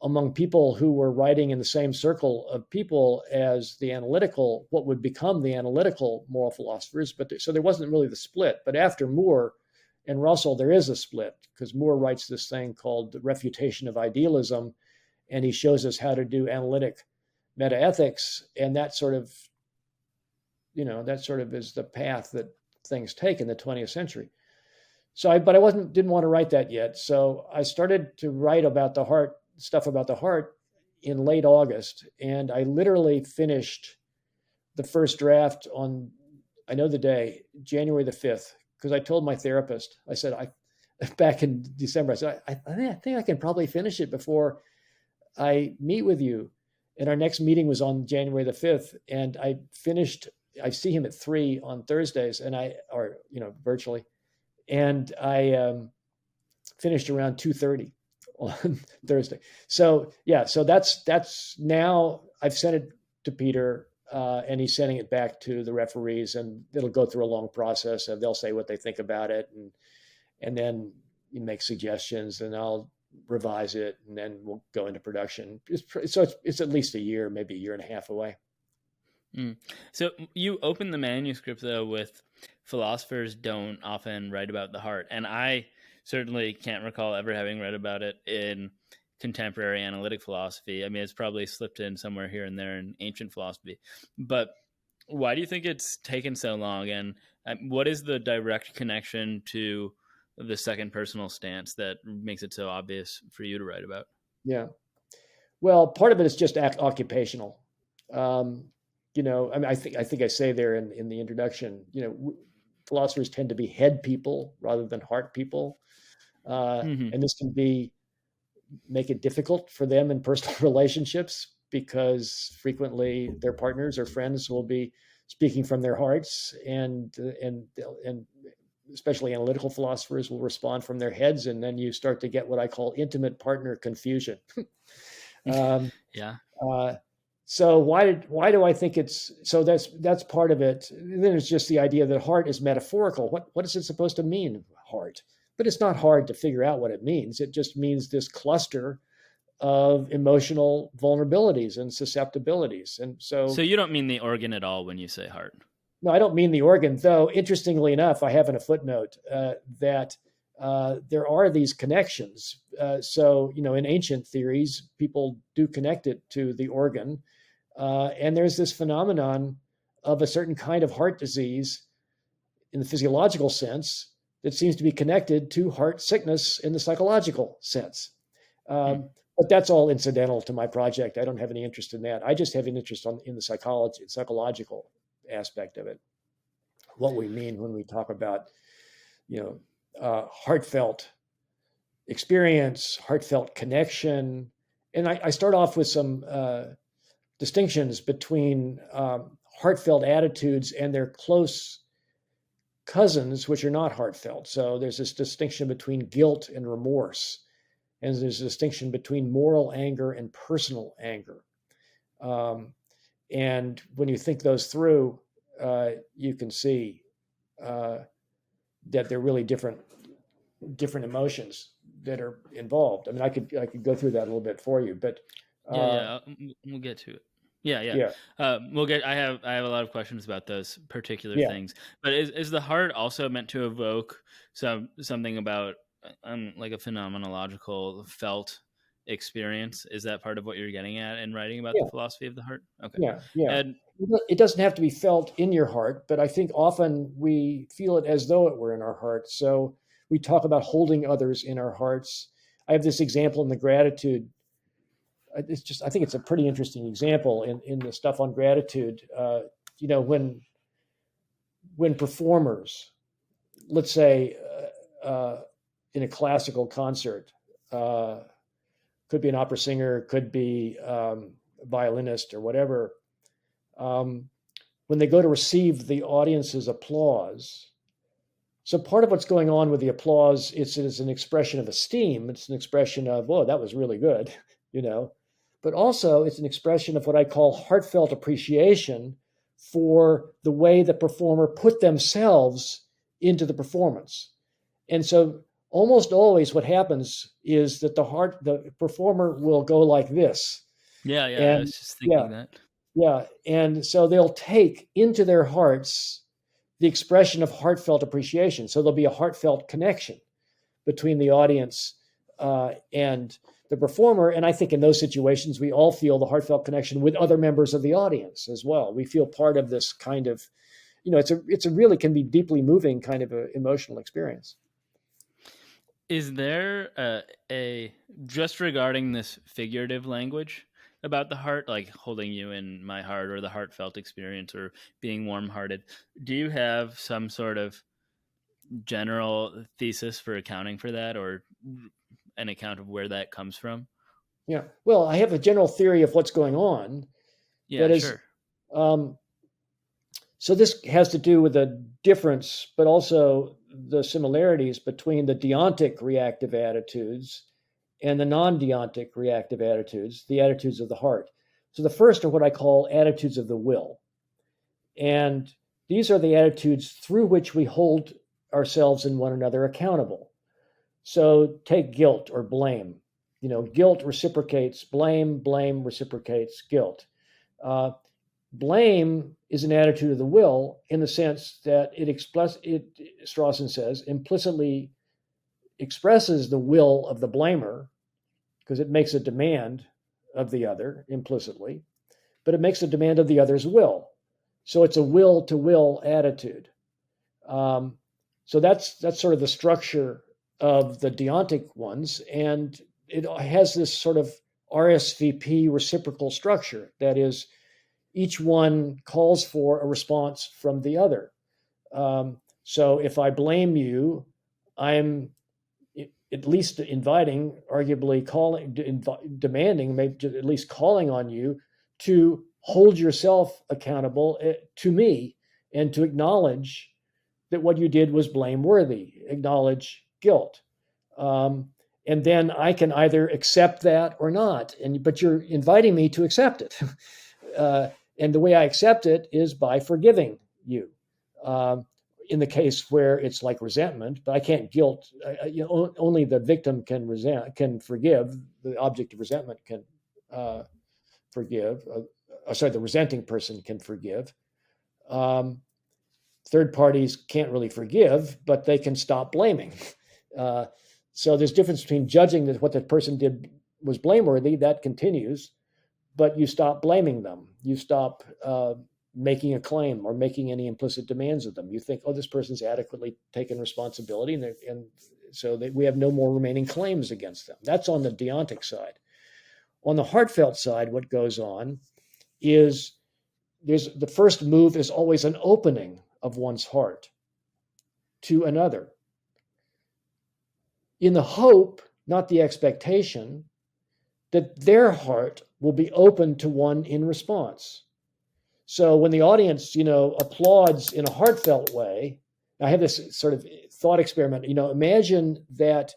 among people who were writing in the same circle of people as what would become the analytical moral philosophers. So there wasn't really the split. But after Moore and Russell, there is a split, because Moore writes this thing called The Refutation of Idealism, and he shows us how to do analytic metaethics, and that sort of is the path that things take in the 20th century. So I didn't want to write that yet. So I started to write about stuff about the heart in late August, and I literally finished the first draft on, I know the day, January the 5th, because I told my therapist, I said, back in December, I said, I think I can probably finish it before I meet with you. And our next meeting was on January the 5th, and I see him at 3 on Thursdays, virtually. And I finished around 2:30 on Thursday. So that's now I've sent it to Peter, and he's sending it back to the referees, and it'll go through a long process, and they'll say what they think about it, and then you make suggestions, and I'll revise it, and then we'll go into production. It's at least a year, maybe a year and a half away. So you open the manuscript, though, with philosophers don't often write about the heart. And I certainly can't recall ever having read about it in contemporary analytic philosophy. I mean, it's probably slipped in somewhere here and there in ancient philosophy. But why do you think it's taken so long? And what is the direct connection to the second personal stance that makes it so obvious for you to write about? Yeah. Well, part of it is just occupational. I think I say there in the introduction, philosophers tend to be head people rather than heart people. And this can be make it difficult for them in personal relationships, because frequently their partners or friends will be speaking from their hearts, and especially analytical philosophers will respond from their heads, and then you start to get what I call intimate partner confusion. um, Yeah. so why do I think it's so? That's part of it. And then it's just the idea that heart is metaphorical. What is it supposed to mean, heart? But it's not hard to figure out what it means. It just means this cluster of emotional vulnerabilities and susceptibilties. And So you don't mean the organ at all when you say heart? no, I don't mean the organ, though. Interestingly enough, I have in a footnote that there are these connections. So, in ancient theories, people do connect it to the organ. And there's this phenomenon of a certain kind of heart disease in the physiological sense that seems to be connected to heart sickness in the psychological sense. But that's all incidental to my project. I don't have any interest in that. I just have an interest in the psychological aspect of it. What we mean when we talk about, heartfelt experience, heartfelt connection. And I start off with some distinctions between heartfelt attitudes and their close cousins, which are not heartfelt. So there's this distinction between guilt and remorse. And there's a distinction between moral anger and personal anger. And when you think those through, you can see that they're really different emotions that are involved. I mean, I could go through that a little bit for you, but we'll get to it. Yeah. We'll get. I have a lot of questions about those particular things. But is the heart also meant to evoke something about like a phenomenological felt experience? Is that part of what you're getting at in writing about the philosophy of the heart? Okay. Yeah. And it doesn't have to be felt in your heart, but I think often we feel it as though it were in our heart. So we talk about holding others in our hearts. I have this example in the gratitude. I think it's a pretty interesting example in the stuff on gratitude. When performers, let's say in a classical concert, could be an opera singer, could be a violinist or whatever, when they go to receive the audience's applause. So part of what's going on with the applause is an expression of esteem. It's an expression of, whoa, that was really good, But also it's an expression of what I call heartfelt appreciation for the way the performer put themselves into the performance. And so almost always what happens is that the performer will go like this. Yeah. I was just thinking that. Yeah. And so they'll take into their hearts the expression of heartfelt appreciation. So there'll be a heartfelt connection between the audience and the performer. And I think in those situations, we all feel the heartfelt connection with other members of the audience as well. We feel part of this kind of, it's a really can be deeply moving kind of a emotional experience. Is there just regarding this figurative language about the heart, like holding you in my heart or the heartfelt experience or being warm-hearted, do you have some sort of general thesis for accounting for that, or an account of where that comes from? Yeah. Well, I have a general theory of what's going on. Yeah, that is, sure. So this has to do with the difference, but also the similarities between the deontic reactive attitudes and the non-deontic reactive attitudes, the attitudes of the heart. So the first are what I call attitudes of the will. And these are the attitudes through which we hold ourselves and one another accountable. So take guilt or blame. Guilt reciprocates blame, blame reciprocates guilt. Blame is an attitude of the will in the sense that Strawson says, implicitly expresses the will of the blamer, because it makes a demand of the other implicitly, but it makes a demand of the other's will. So it's a will to will attitude. So that's sort of the structure of the deontic ones. And it has this sort of RSVP reciprocal structure. That is, each one calls for a response from the other. So if I blame you, I'm at least inviting, arguably calling, demanding, maybe at least calling on you to hold yourself accountable to me and to acknowledge that what you did was blameworthy, acknowledge guilt. And then I can either accept that or not. But you're inviting me to accept it. And the way I accept it is by forgiving you. In the case where it's like resentment, but I can't guilt. Only the victim can forgive. The object of resentment can forgive. The resenting person can forgive. Third parties can't really forgive, but they can stop blaming. So there's a difference between judging that what the person did was blameworthy, that continues, but you stop blaming them. You stop making a claim or making any implicit demands of them. You think, oh, this person's adequately taken responsibility, and so we have no more remaining claims against them. That's on the deontic side. On the heartfelt side, what goes on is the first move is always an opening of one's heart to another, in the hope, not the expectation, that their heart will be open to one in response. So when the audience, applauds in a heartfelt way, I have this sort of thought experiment. Imagine that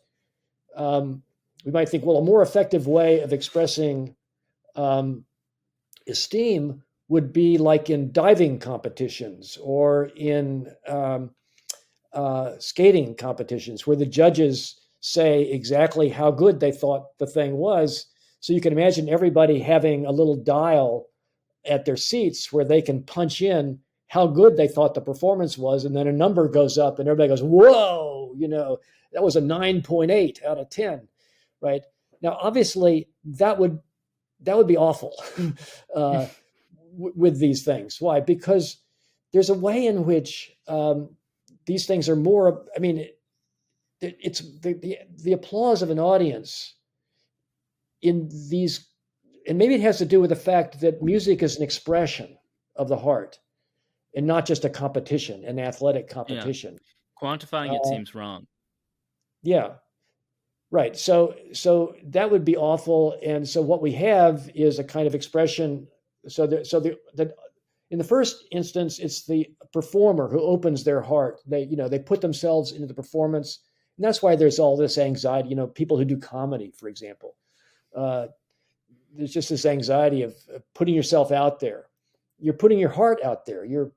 we might think, well, a more effective way of expressing esteem would be like in diving competitions or in skating competitions, where the judges say exactly how good they thought the thing was. So you can imagine everybody having a little dial at their seats where they can punch in how good they thought the performance was, and then a number goes up and everybody goes, whoa, that was a 9.8 out of 10, right? Now, obviously, that would be awful with these things. Why? Because there's a way in which these things are more, it's the applause of an audience in these, and maybe it has to do with the fact that music is an expression of the heart and not just a competition, an athletic competition. Yeah. Quantifying it seems wrong. Yeah, right. So that would be awful. And so what we have is a kind of expression. So in the first instance, it's the performer who opens their heart. They put themselves into the performance. And that's why there's all this anxiety, people who do comedy, for example. There's just this anxiety of putting yourself out there. You're putting your heart out there. You're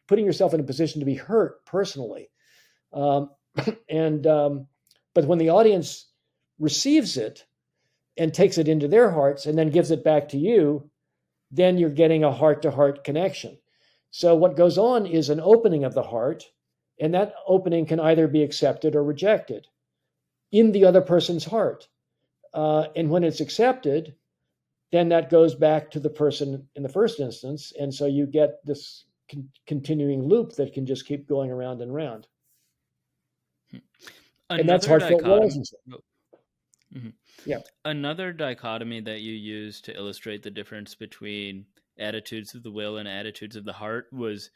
putting yourself in a position to be hurt personally. But when the audience receives it and takes it into their hearts and then gives it back to you, then you're getting a heart-to-heart connection. So what goes on is an opening of the heart, and that opening can either be accepted or rejected in the other person's heart. And when it's accepted, then that goes back to the person in the first instance. And so you get this continuing loop that can just keep going around and around. And that's heartfelt relationship. Mm-hmm. Yeah. Another dichotomy that you used to illustrate the difference between attitudes of the will and attitudes of the heart was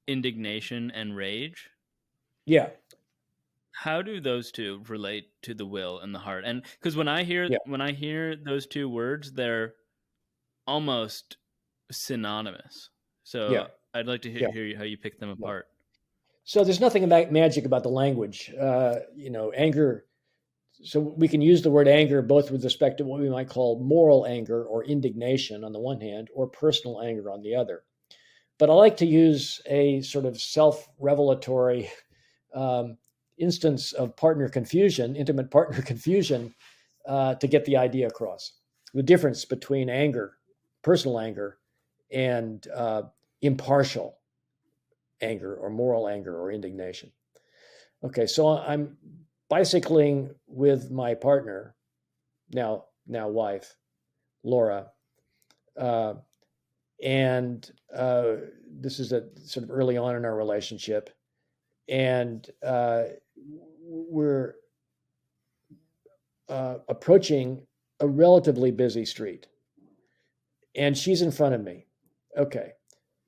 indignation and rage. Yeah. How do those two relate to the will and the heart? And because when I hear those two words, they're almost synonymous. So I'd like to hear how you pick them apart. So there's nothing magic about the language. Anger. So we can use the word anger both with respect to what we might call moral anger or indignation on the one hand, or personal anger on the other. But I like to use a sort of self-revelatory instance of intimate partner confusion, to get the idea across. The difference between anger, personal anger, and impartial anger or moral anger or indignation. Okay, so I'm bicycling with my partner, now wife, Laura, and this is sort of early on in our relationship, and we're approaching a relatively busy street, and she's in front of me. Okay,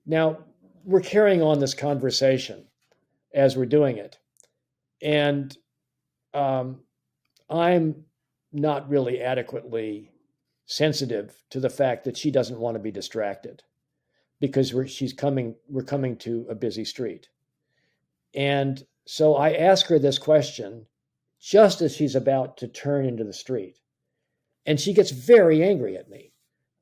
now we're carrying on this conversation as we're doing it, and I'm not really adequately sensitive to the fact that she doesn't want to be distracted because we're coming to a busy street. And so I ask her this question just as she's about to turn into the street. And she gets very angry at me.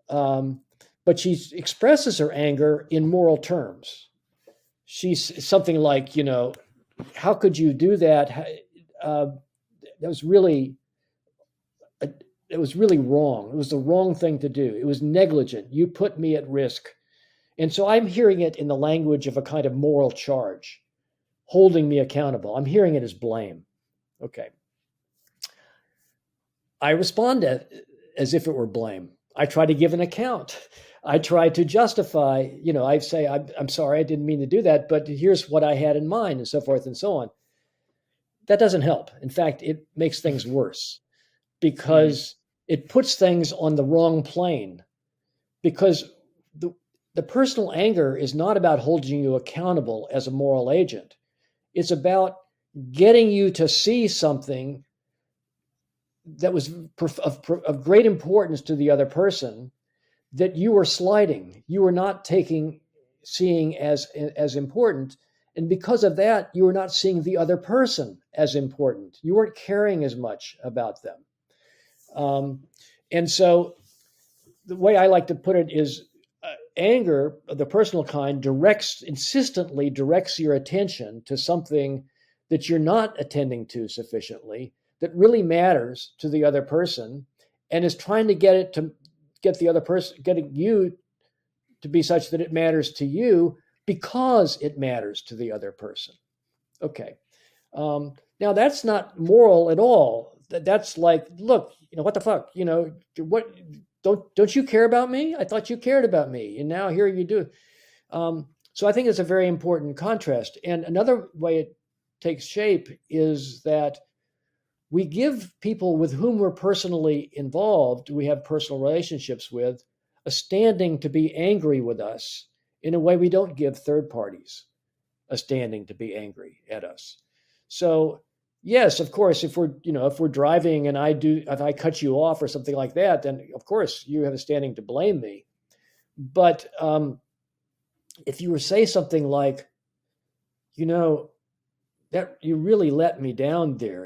But she expresses her anger in moral terms. She's something like, how could you do that? That was really it was really wrong. It was the wrong thing to do. It was negligent. You put me at risk. And so I'm hearing it in the language of a kind of moral charge, holding me accountable. I'm hearing it as blame. Okay. I respond as if it were blame. I try to give an account. I try to justify, I say, I'm sorry, I didn't mean to do that, but here's what I had in mind, and so forth and so on. That doesn't help. In fact, it makes things worse because it puts things on the wrong plane. Because the personal anger is not about holding you accountable as a moral agent. It's about getting you to see something that was of great importance to the other person that you were slighting. You were not seeing as important. And because of that, you were not seeing the other person as important. You weren't caring as much about them. And so the way I like to put it is anger of the personal kind insistently directs your attention to something that you're not attending to sufficiently, that really matters to the other person, and is trying to get the other person, getting you to be such that it matters to you because it matters to the other person. Okay. Now that's not moral at all. That's like, look, what the fuck, what, don't you care about me? I thought you cared about me. And now here you do. So I think it's a very important contrast. And another way it takes shape is that we give people with whom we're personally involved, we have personal relationships with, a standing to be angry with us in a way we don't give third parties a standing to be angry at us. So yes, of course, if we're driving and if I cut you off or something like that, then of course you have a standing to blame me. But if you were say something like, that you really let me down there.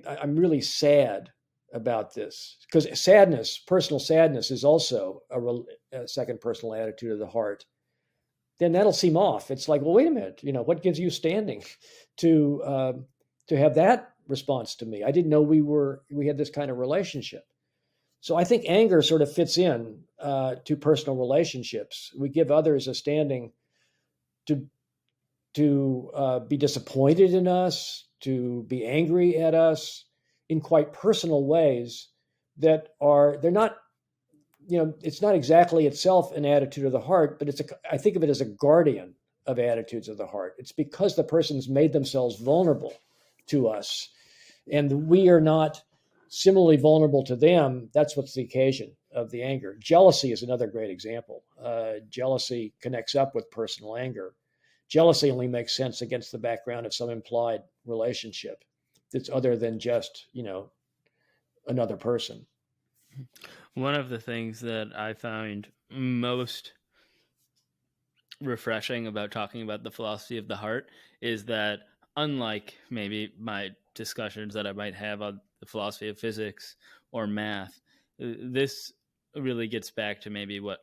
I'm really sad about this, because personal sadness is also a second personal attitude of the heart. Then that'll seem off. It's like, well, wait a minute, what gives you standing to have that response to me? I didn't know we had this kind of relationship. So I think anger sort of fits in to personal relationships. We give others a standing to be disappointed in us, to be angry at us in quite personal ways they're not, it's not exactly itself an attitude of the heart, but I think of it as a guardian of attitudes of the heart. It's because the person's made themselves vulnerable to us and we are not similarly vulnerable to them. That's what's the occasion of the anger. Jealousy is another great example. Jealousy connects up with personal anger. Jealousy only makes sense against the background of some implied relationship that's other than just, another person. One of the things that I found most refreshing about talking about the philosophy of the heart is that, unlike maybe my discussions that I might have on the philosophy of physics or math, this really gets back to maybe what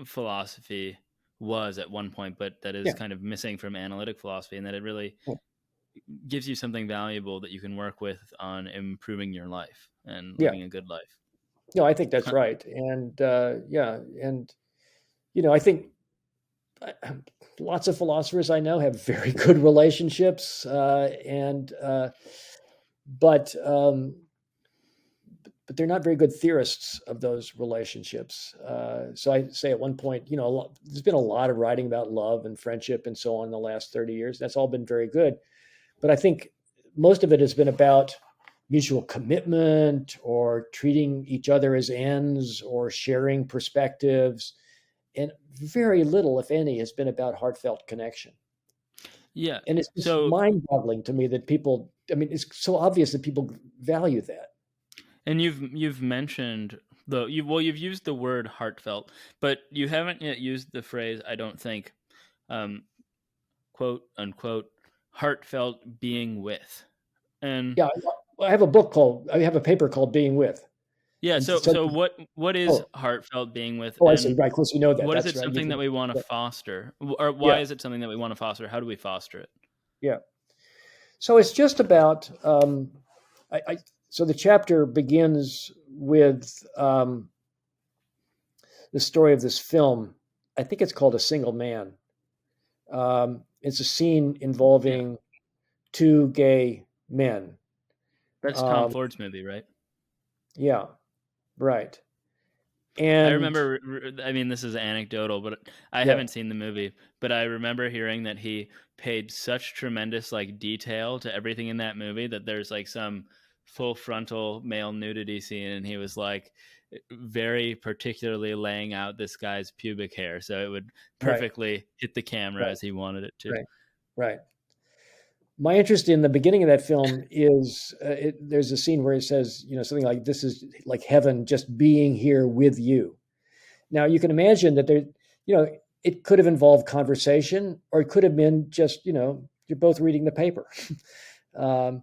philosophy was at one point, but that is kind of missing from analytic philosophy, and that it really gives you something valuable that you can work with on improving your life and living a good life. No, I think that's right. And I think lots of philosophers I know have very good relationships, but they're not very good theorists of those relationships. So I say at one point, there's been a lot of writing about love and friendship and so on in the last 30 years. That's all been very good. But I think most of it has been about mutual commitment or treating each other as ends or sharing perspectives. And very little, if any, has been about heartfelt connection. Yeah. And it's just mind-boggling to me that people I mean, it's so obvious that people value that. And you've mentioned you've used the word heartfelt, but you haven't yet used the phrase, I don't think, um, quote unquote, heartfelt being with. And Yeah, I have a paper called Being With. yeah, And so what is oh, heartfelt being with, I see. and Right. Of course, you know that. what is That's it right. something that we want to Yeah. foster, or why Yeah. is it something that we want to foster? How do we foster it? Yeah. So it's just about, so the chapter begins with the story of this film. I think it's called A Single Man. It's a scene Yeah, involving two gay men. that's Tom Um, Ford's movie, right? yeah, right. I And remember, I mean, this is anecdotal, but I yeah, haven't seen the movie, but I remember hearing that he paid such tremendous like detail to everything in that movie that there's like some full frontal male nudity scene, and he was like very particularly laying out this guy's pubic hair so it would right, perfectly hit the camera right, as he wanted it to. right, right. My interest in the beginning of that film is there's a scene where he says, something like, "This is like heaven, just being here with you." Now you can imagine that it could have involved conversation, or it could have been just, you're both reading the paper, um,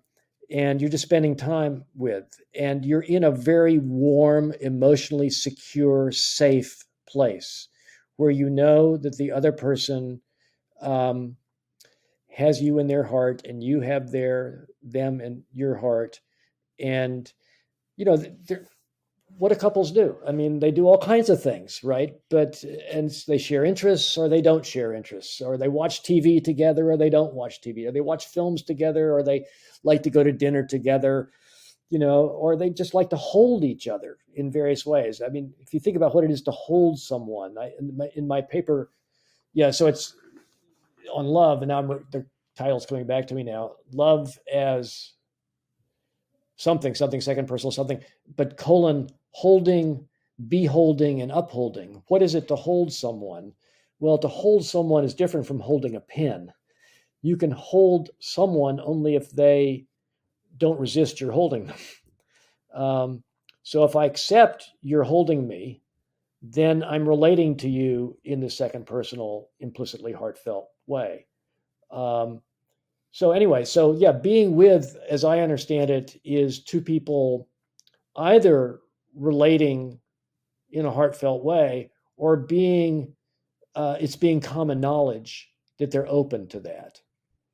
and you're just spending time with, and you're in a very warm, emotionally secure, safe place where you know that the other person um, has you in their heart, and you have them in your heart, and you know what do couples do? I mean, they do all kinds of things, right? And they share interests, or they don't share interests, or they watch TV together, or they don't watch TV, or they watch films together, or they like to go to dinner together, or they just like to hold each other in various ways. I mean, if you think about what it is to hold someone, in my paper, yeah, so it's on love, and now the title's coming back to me now. Love as something, second personal something, but holding, beholding, and upholding. What is it to hold someone? Well, to hold someone is different from holding a pen. You can hold someone only if they don't resist your holding them. So if I accept you're holding me, then I'm relating to you in the second personal, implicitly heartfelt way. Um, so anyway, so yeah, being with, as I understand it, is two people either relating in a heartfelt way, or it's being common knowledge that they're open to that.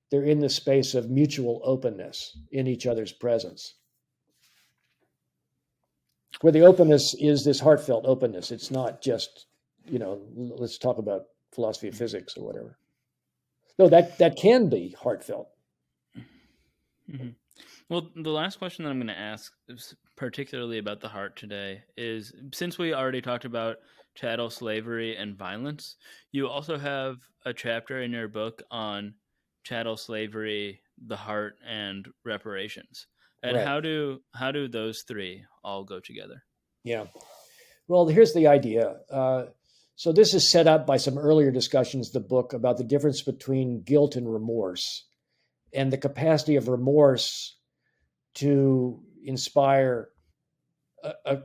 They're in the space of mutual openness in each other's presence, where the openness is this heartfelt openness. It's not just, let's talk about philosophy of physics or whatever. No, that can be heartfelt. Mm-hmm. Well, the last question that I'm going to ask, particularly about the heart today, is since we already talked about chattel slavery and violence, you also have a chapter in your book on chattel slavery, the heart, and reparations. And Right. how do those three all go together? Yeah. Well, here's the idea. So this is set up by some earlier discussions in the book about the difference between guilt and remorse, and the capacity of remorse to inspire a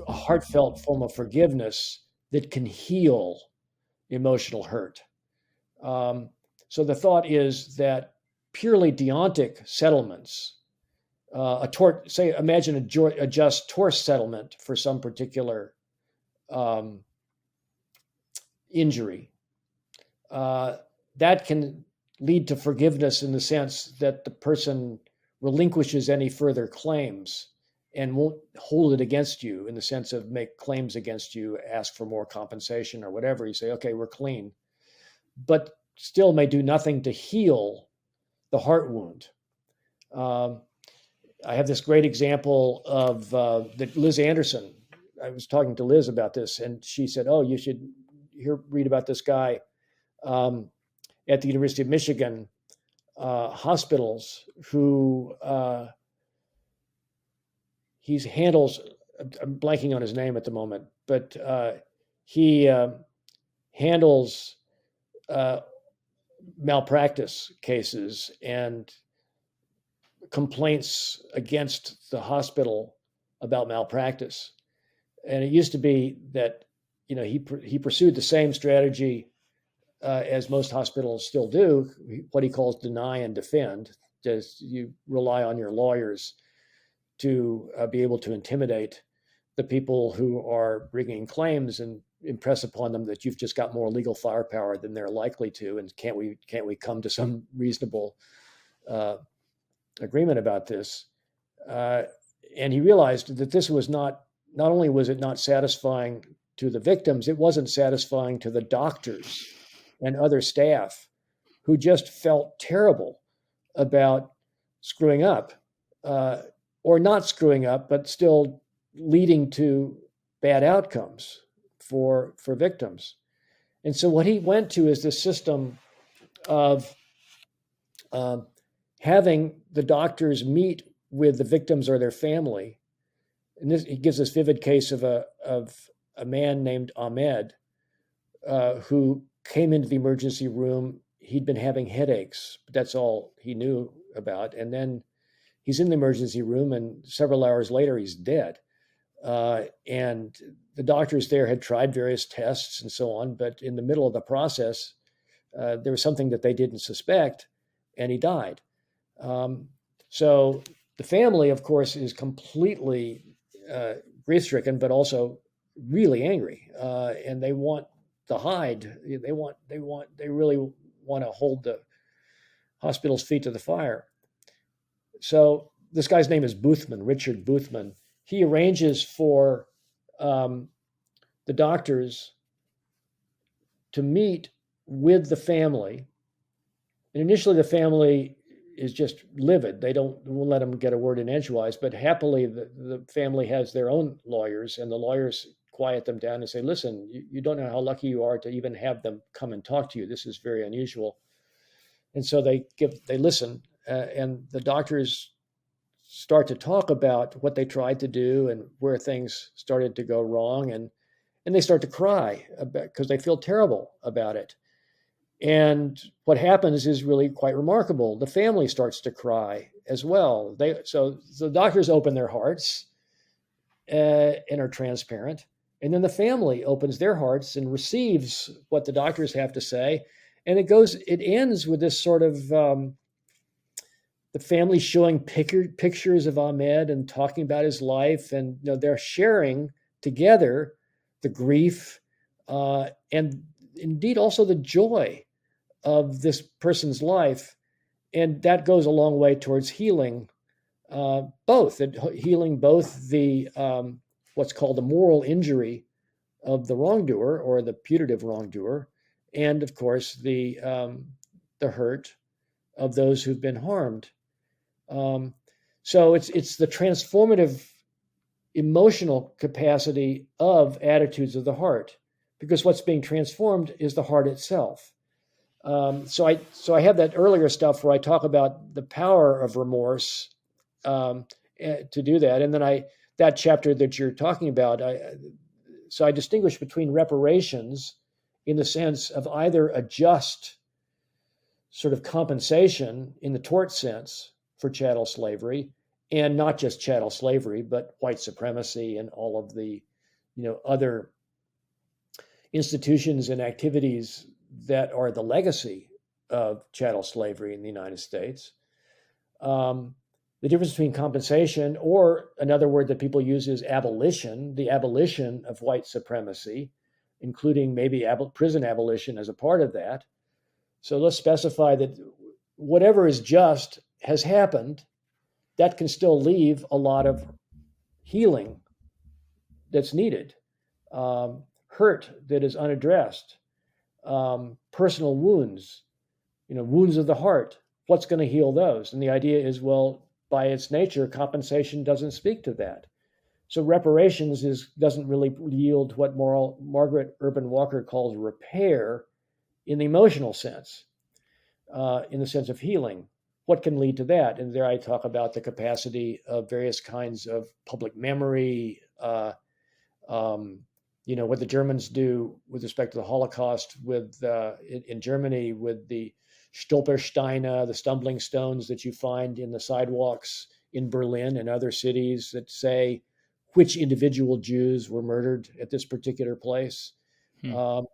heartfelt form of forgiveness that can heal emotional hurt. Um, so the thought is that purely deontic settlements, a tort, say, imagine a just tort settlement for some particular um, injury, uh, that can lead to forgiveness in the sense that the person relinquishes any further claims and won't hold it against you, in the sense of make claims against you, ask for more compensation or whatever. You say, okay, we're clean, but still may do nothing to heal the heart wound. Um, I have this great example of that Liz Anderson. I was talking to Liz about this, and she said, "Oh, you should read about this guy um, at the University of Michigan hospitals who he handles." I'm blanking on his name at the moment, but he handles uh, malpractice cases and complaints against the hospital about malpractice. And it used to be that, he pursued the same strategy as most hospitals still do, what he calls deny and defend. Just you rely on your lawyers to be able to intimidate the people who are bringing claims and impress upon them that you've just got more legal firepower than they're likely to, and can't we come to some reasonable agreement about this? And he realized that this was not only was it not satisfying to the victims, it wasn't satisfying to the doctors and other staff who just felt terrible about screwing up, or not screwing up, but still leading to bad outcomes for victims. And so what he went to is this system of having the doctors meet with the victims or their family. And he gives this vivid case of a man named Ahmed, who came into the emergency room. He'd been having headaches, but that's all he knew about. And then he's in the emergency room, and several hours later, he's dead. And the doctors there had tried various tests and so on, but in the middle of the process, there was something that they didn't suspect, and he died. So the family, of course, is completely grief-stricken, but also really angry, and they want the hide. They really want to hold the hospital's feet to the fire. So this guy's name is Boothman, Richard Boothman. He arranges for the doctors to meet with the family. And initially the family is just livid. They won't let them get a word in edgewise, but happily the family has their own lawyers, and the lawyers quiet them down and say, listen, you don't know how lucky you are to even have them come and talk to you. This is very unusual. And so they listen, and the doctors start to talk about what they tried to do and where things started to go wrong. And they start to cry because they feel terrible about it. And what happens is really quite remarkable. The family starts to cry as well. So the doctors open their hearts and are transparent. And then the family opens their hearts and receives what the doctors have to say. And it ends with this sort of the family showing pictures of Ahmed and talking about his life. And they're sharing together the grief and indeed also the joy of this person's life. And that goes a long way towards healing both the what's called the moral injury of the wrongdoer or the putative wrongdoer, and of course the hurt of those who've been harmed. So it's the transformative emotional capacity of attitudes of the heart, because what's being transformed is the heart itself. So I have that earlier stuff where I talk about the power of remorse to do that, and then that chapter that you're talking about. So I distinguish between reparations in the sense of either a just sort of compensation in the tort sense for chattel slavery, and not just chattel slavery, but white supremacy and all of the other institutions and activities that are the legacy of chattel slavery in the United States. The difference between compensation, or another word that people use is abolition, the abolition of white supremacy, including maybe prison abolition as a part of that. So let's specify that whatever is just has happened. That can still leave a lot of healing that's needed, hurt that is unaddressed, personal wounds, wounds of the heart. What's going to heal those? And the idea is, well, by its nature, compensation doesn't speak to that. So reparations doesn't really yield what Margaret Urban Walker calls repair in the emotional sense, in the sense of healing. What can lead to that? And there I talk about the capacity of various kinds of public memory, what the Germans do with respect to the Holocaust in Germany with the Stolpersteine, the stumbling stones that you find in the sidewalks in Berlin and other cities that say which individual Jews were murdered at this particular place. Hmm.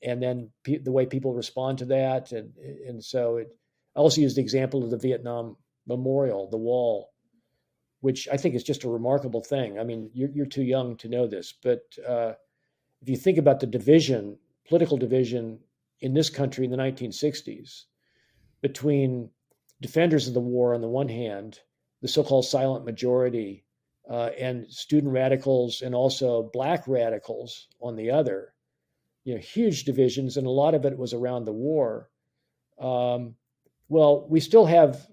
And then the way people respond to that. And so I also used the example of the Vietnam Memorial, the wall, which I think is just a remarkable thing. I mean, you're too young to know this, but if you think about the political division in this country in the 1960s between defenders of the war on the one hand, the so-called silent majority, and student radicals and also black radicals on the other, huge divisions, and a lot of it was around the war. Well, we still have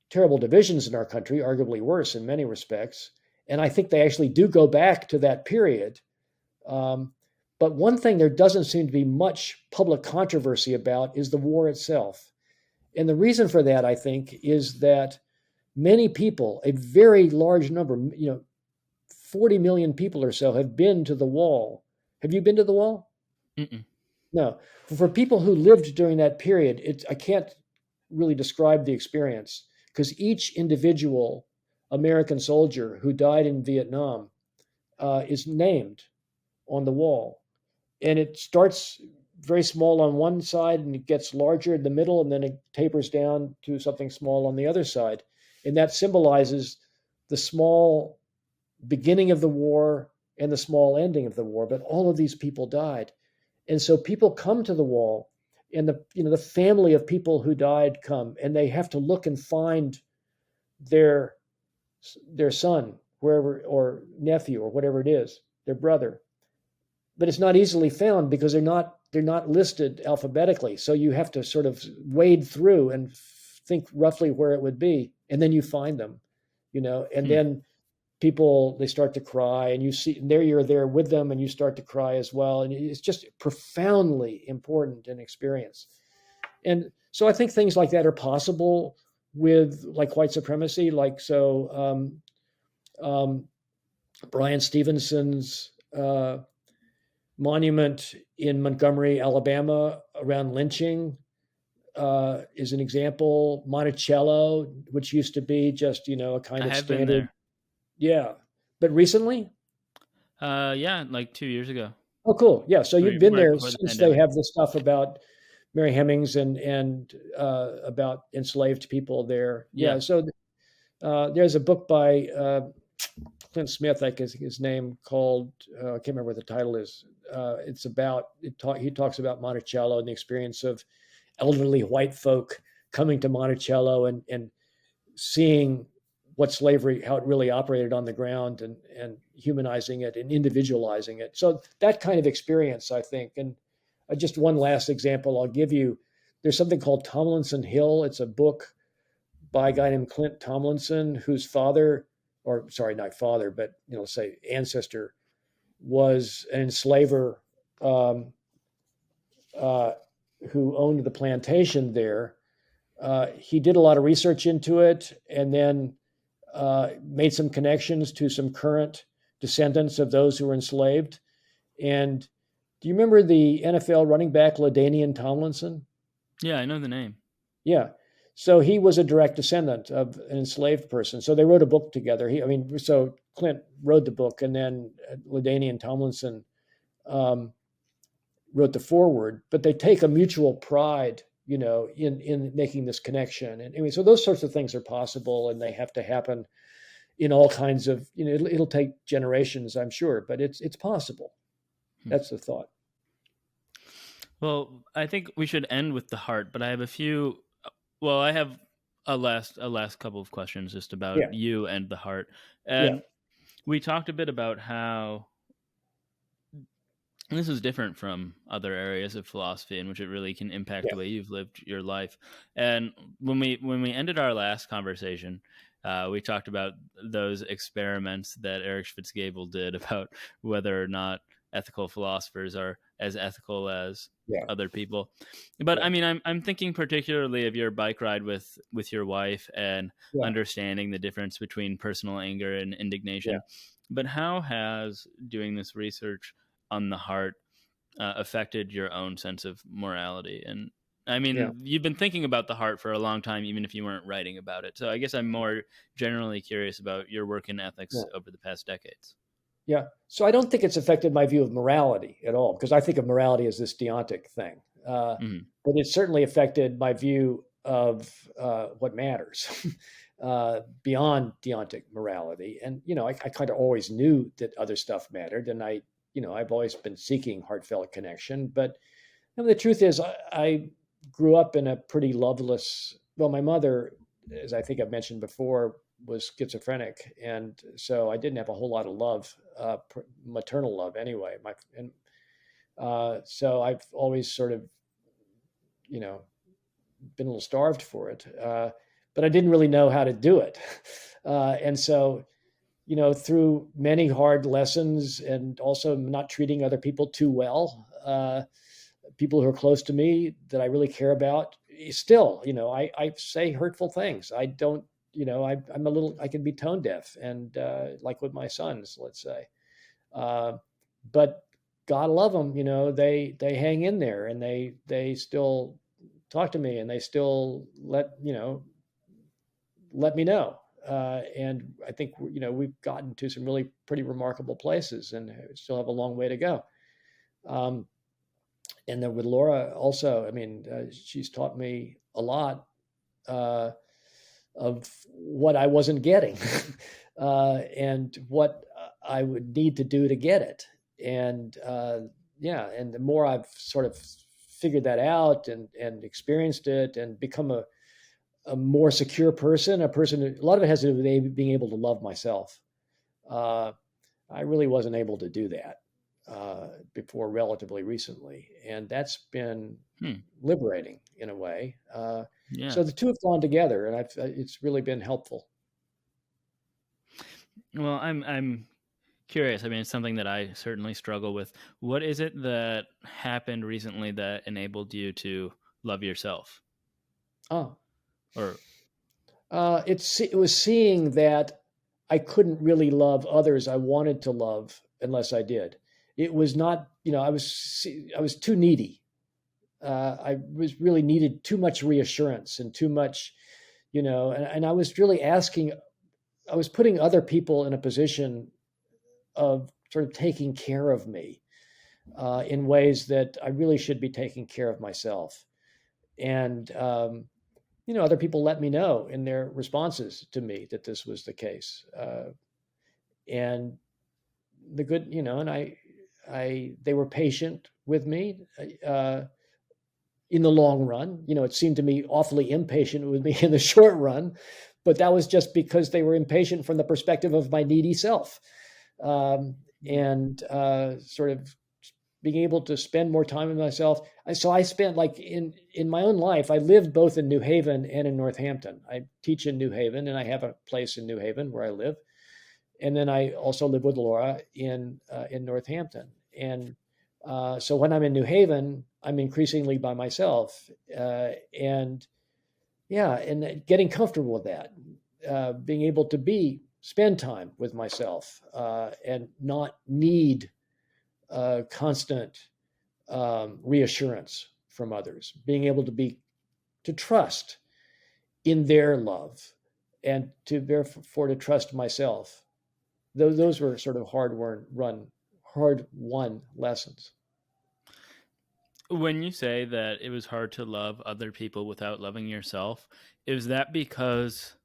terrible divisions in our country, arguably worse in many respects. And I think they actually do go back to that period. But one thing there doesn't seem to be much public controversy about is the war itself. And the reason for that, I think, is that many people, a very large number, 40 million people or so, have been to the wall. Have you been to the wall? Mm-mm. No. For people who lived during that period, I can't really describe the experience, because each individual American soldier who died in Vietnam is named on the wall. And it starts very small on one side and it gets larger in the middle, and then it tapers down to something small on the other side. And that symbolizes the small beginning of the war and the small ending of the war. But all of these people died. And so people come to the wall, and the family of people who died come, and they have to look and find their son, wherever, or nephew, or whatever it is, their brother. But it's not easily found because they're not listed alphabetically. So you have to sort of wade through and think roughly where it would be, and then you find them, and then people, they start to cry, and you're there with them, and you start to cry as well. And it's just profoundly important an experience. And so I think things like that are possible with like white supremacy, Brian Stevenson's monument in Montgomery, Alabama, around lynching is an example. Monticello, which used to be just a kind of standard. Been there. Yeah, but recently. Yeah, like 2 years ago. Oh, cool. Yeah, so you've been there since they have the stuff about Mary Hemings and about enslaved people there. Yeah. So there's a book by Clint Smith, I guess his name, called I can't remember what the title is. He talks about Monticello and the experience of elderly white folk coming to Monticello and seeing what slavery, how it really operated on the ground, and humanizing it and individualizing it. So that kind of experience, I think. And just one last example I'll give you. There's something called Tomlinson Hill. It's a book by a guy named Clint Tomlinson, whose father, or sorry, not father, but say ancestor, was an enslaver who owned the plantation there. He did a lot of research into it, and then made some connections to some current descendants of those who were enslaved. And do you remember the NFL running back LaDainian Tomlinson? Yeah, I know the name. Yeah. So he was a direct descendant of an enslaved person. So they wrote a book together. So Clint wrote the book, and then LaDainian Tomlinson wrote the foreword. But they take a mutual pride, in making this connection. And anyway, so those sorts of things are possible, and they have to happen in all kinds of, it'll take generations, I'm sure, but it's possible. That's the thought. Well, I think we should end with the heart, but I have I have a last couple of questions just about you and the heart. And we talked a bit about how this is different from other areas of philosophy in which it really can impact the way you've lived your life. And when we ended our last conversation, we talked about those experiments that Erich Schwitzgebel did about whether or not ethical philosophers are as ethical as other people. But I mean, I'm thinking particularly of your bike ride with your wife and understanding the difference between personal anger and indignation. But how has doing this research on the heart affected your own sense of morality? And I Yeah. mean, you've been thinking about the heart for a long time, even if you weren't writing about it. So I guess I'm more generally curious about your work in ethics Yeah. over the past decades. Yeah. So I don't think it's affected my view of morality at all, because I think of morality as this deontic thing. Hmm. But it certainly affected my view of what matters beyond deontic morality. And, I kind of always knew that other stuff mattered. And I've always been seeking heartfelt connection. But the truth is, I grew up in a pretty loveless, well, my mother, as I think I've mentioned before, was schizophrenic, and so I didn't have a whole lot of love, maternal love anyway. So I've always sort of, been a little starved for it, but I didn't really know how to do it, and so through many hard lessons and also not treating other people too well, people who are close to me that I really care about, still, I say hurtful things. I don't, I can be tone deaf, and like with my sons, let's say, but God love them, they hang in there, and they still talk to me, and they still let me know. And I think, we've gotten to some really pretty remarkable places, and still have a long way to go. And then with Laura also, I mean, she's taught me a lot uh, of what I wasn't getting, and what I would need to do to get it. And yeah, and the more I've sort of figured that out, and experienced it, and become a more secure person, a lot of it has to do with being able to love myself. Uh, I really wasn't able to do that before relatively recently, and that's been Hmm. liberating in a way. Yeah. So the two have gone together, and it's really been helpful. Well, I'm curious. I mean, it's something that I certainly struggle with. What is it that happened recently that enabled you to love yourself? Oh, Or it was seeing that I couldn't really love others I wanted to love unless I did. It was not, I was too needy. I was really needed too much reassurance and too much, and I was really asking. I was putting other people in a position of sort of taking care of me in ways that I really should be taking care of myself. And other people let me know in their responses to me that this was the case. And the good, and they were patient with me. In the long run. It seemed to me awfully impatient with me in the short run, but that was just because they were impatient from the perspective of my needy self. And sort of being able to spend more time with myself. So I spent, like, in my own life, I lived both in New Haven and in Northampton. I teach in New Haven, and I have a place in New Haven where I live. And then I also live with Laura in Northampton. And so when I'm in New Haven, I'm increasingly by myself, and yeah, and getting comfortable with that, being able to spend time with myself, and not need constant reassurance from others, being able to trust in their love, and to therefore to trust myself. Those were sort of hard won lessons. when you say that it was hard to love other people without loving yourself, is that because,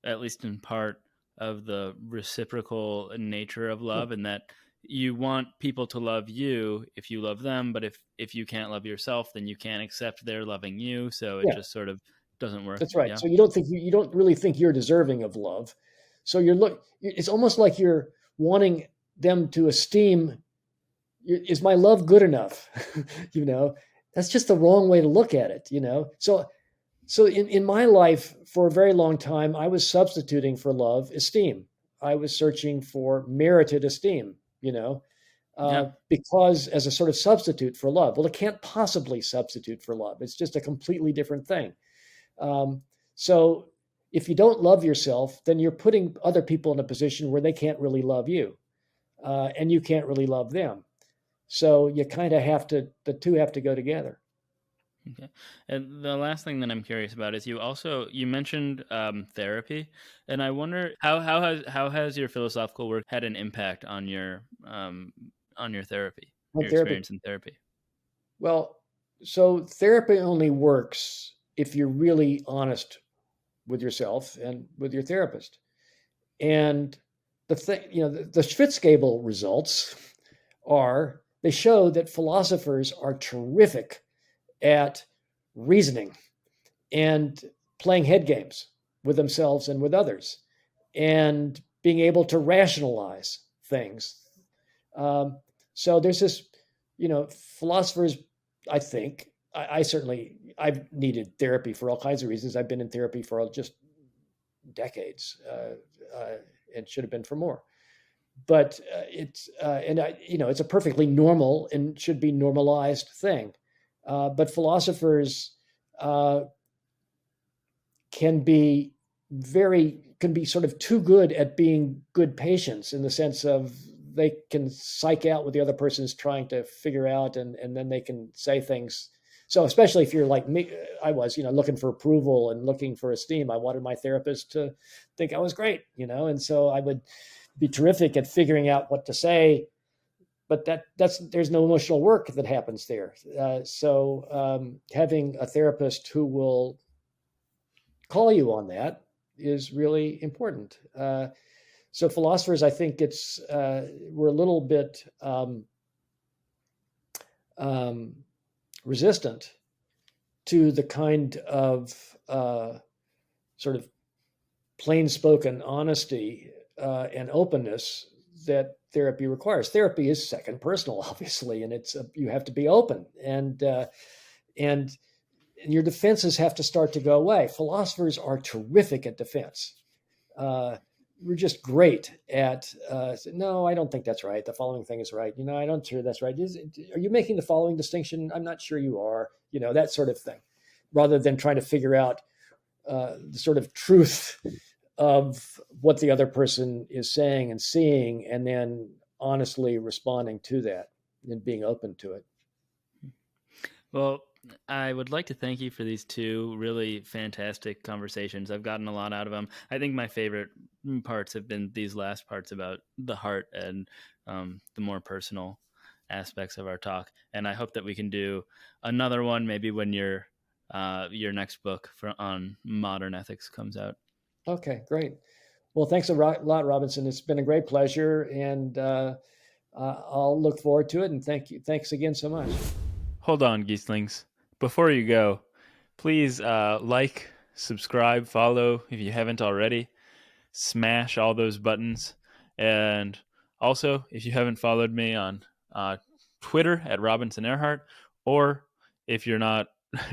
at least in part, of the reciprocal nature of Yeah, love, and that you want people to love you if you love them, but if you can't love yourself, then you can't accept their loving you, so it yeah, just sort of doesn't work. that's right. Yeah. So you don't really think you're deserving of love. So it's almost like you're wanting them to esteem. Is my love good enough? you know, that's just the wrong way to look at it. So in my life, for a very long time, I was substituting for love esteem. I was searching for merited esteem. Yeah. Because as a sort of substitute for love. Well, it can't possibly substitute for love. It's just a completely different thing. Um, so if you don't love yourself, then you're putting other people in a position where they can't really love you, and you can't really love them. So you kind of have to, the two have to go together. Okay. And the last thing that I'm curious about is you mentioned therapy, and I wonder how has your philosophical work had an impact on your therapy, On your therapy. experience in therapy? Well, so therapy only works if you're really honest with yourself and with your therapist. And the thing, the Schwitzgebel results are they show that philosophers are terrific at reasoning and playing head games with themselves and with others and being able to rationalize things. So there's this, philosophers, I think, I certainly, I've needed therapy for all kinds of reasons. I've been in therapy for just decades and should have been for more. But it's a perfectly normal and should be normalized thing. But philosophers can be sort of too good at being good patients, in the sense of they can psych out what the other person is trying to figure out, and then they can say things. So especially if you're like me, I was, looking for approval and looking for esteem. I wanted my therapist to think I was great, and so I would be terrific at figuring out what to say, but there's no emotional work that happens there. So having a therapist who will call you on that is really important. So philosophers, I think we're a little bit resistant to the kind of sort of plain spoken honesty and openness that therapy requires. Therapy is second personal, obviously, and you have to be open, and your defenses have to start to go away. Philosophers are terrific at defense. We're just great at, no, I don't think that's right. The following thing is right. I don't sure that's right. Are you making the following distinction? I'm not sure you are, that sort of thing, rather than trying to figure out the sort of truth of what the other person is saying and seeing, and then honestly responding to that and being open to it. Well, I would like to thank you for these two really fantastic conversations. I've gotten a lot out of them. I think my favorite parts have been these last parts about the heart and the more personal aspects of our talk. And I hope that we can do another one maybe when your next book on modern ethics comes out. Okay, great. Well, thanks a lot, Robinson. It's been a great pleasure, and I'll look forward to it. And thank you. Thanks again so much. Hold on, Geeslings. Before you go, please like, subscribe, follow if you haven't already. Smash all those buttons. And also, if you haven't followed me on Twitter at Robinson Earhart, or if you're not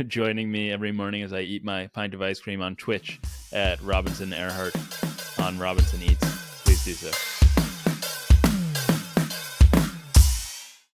joining me every morning as I eat my pint of ice cream on Twitch at Robinson Earhart on Robinson Eats, please do so.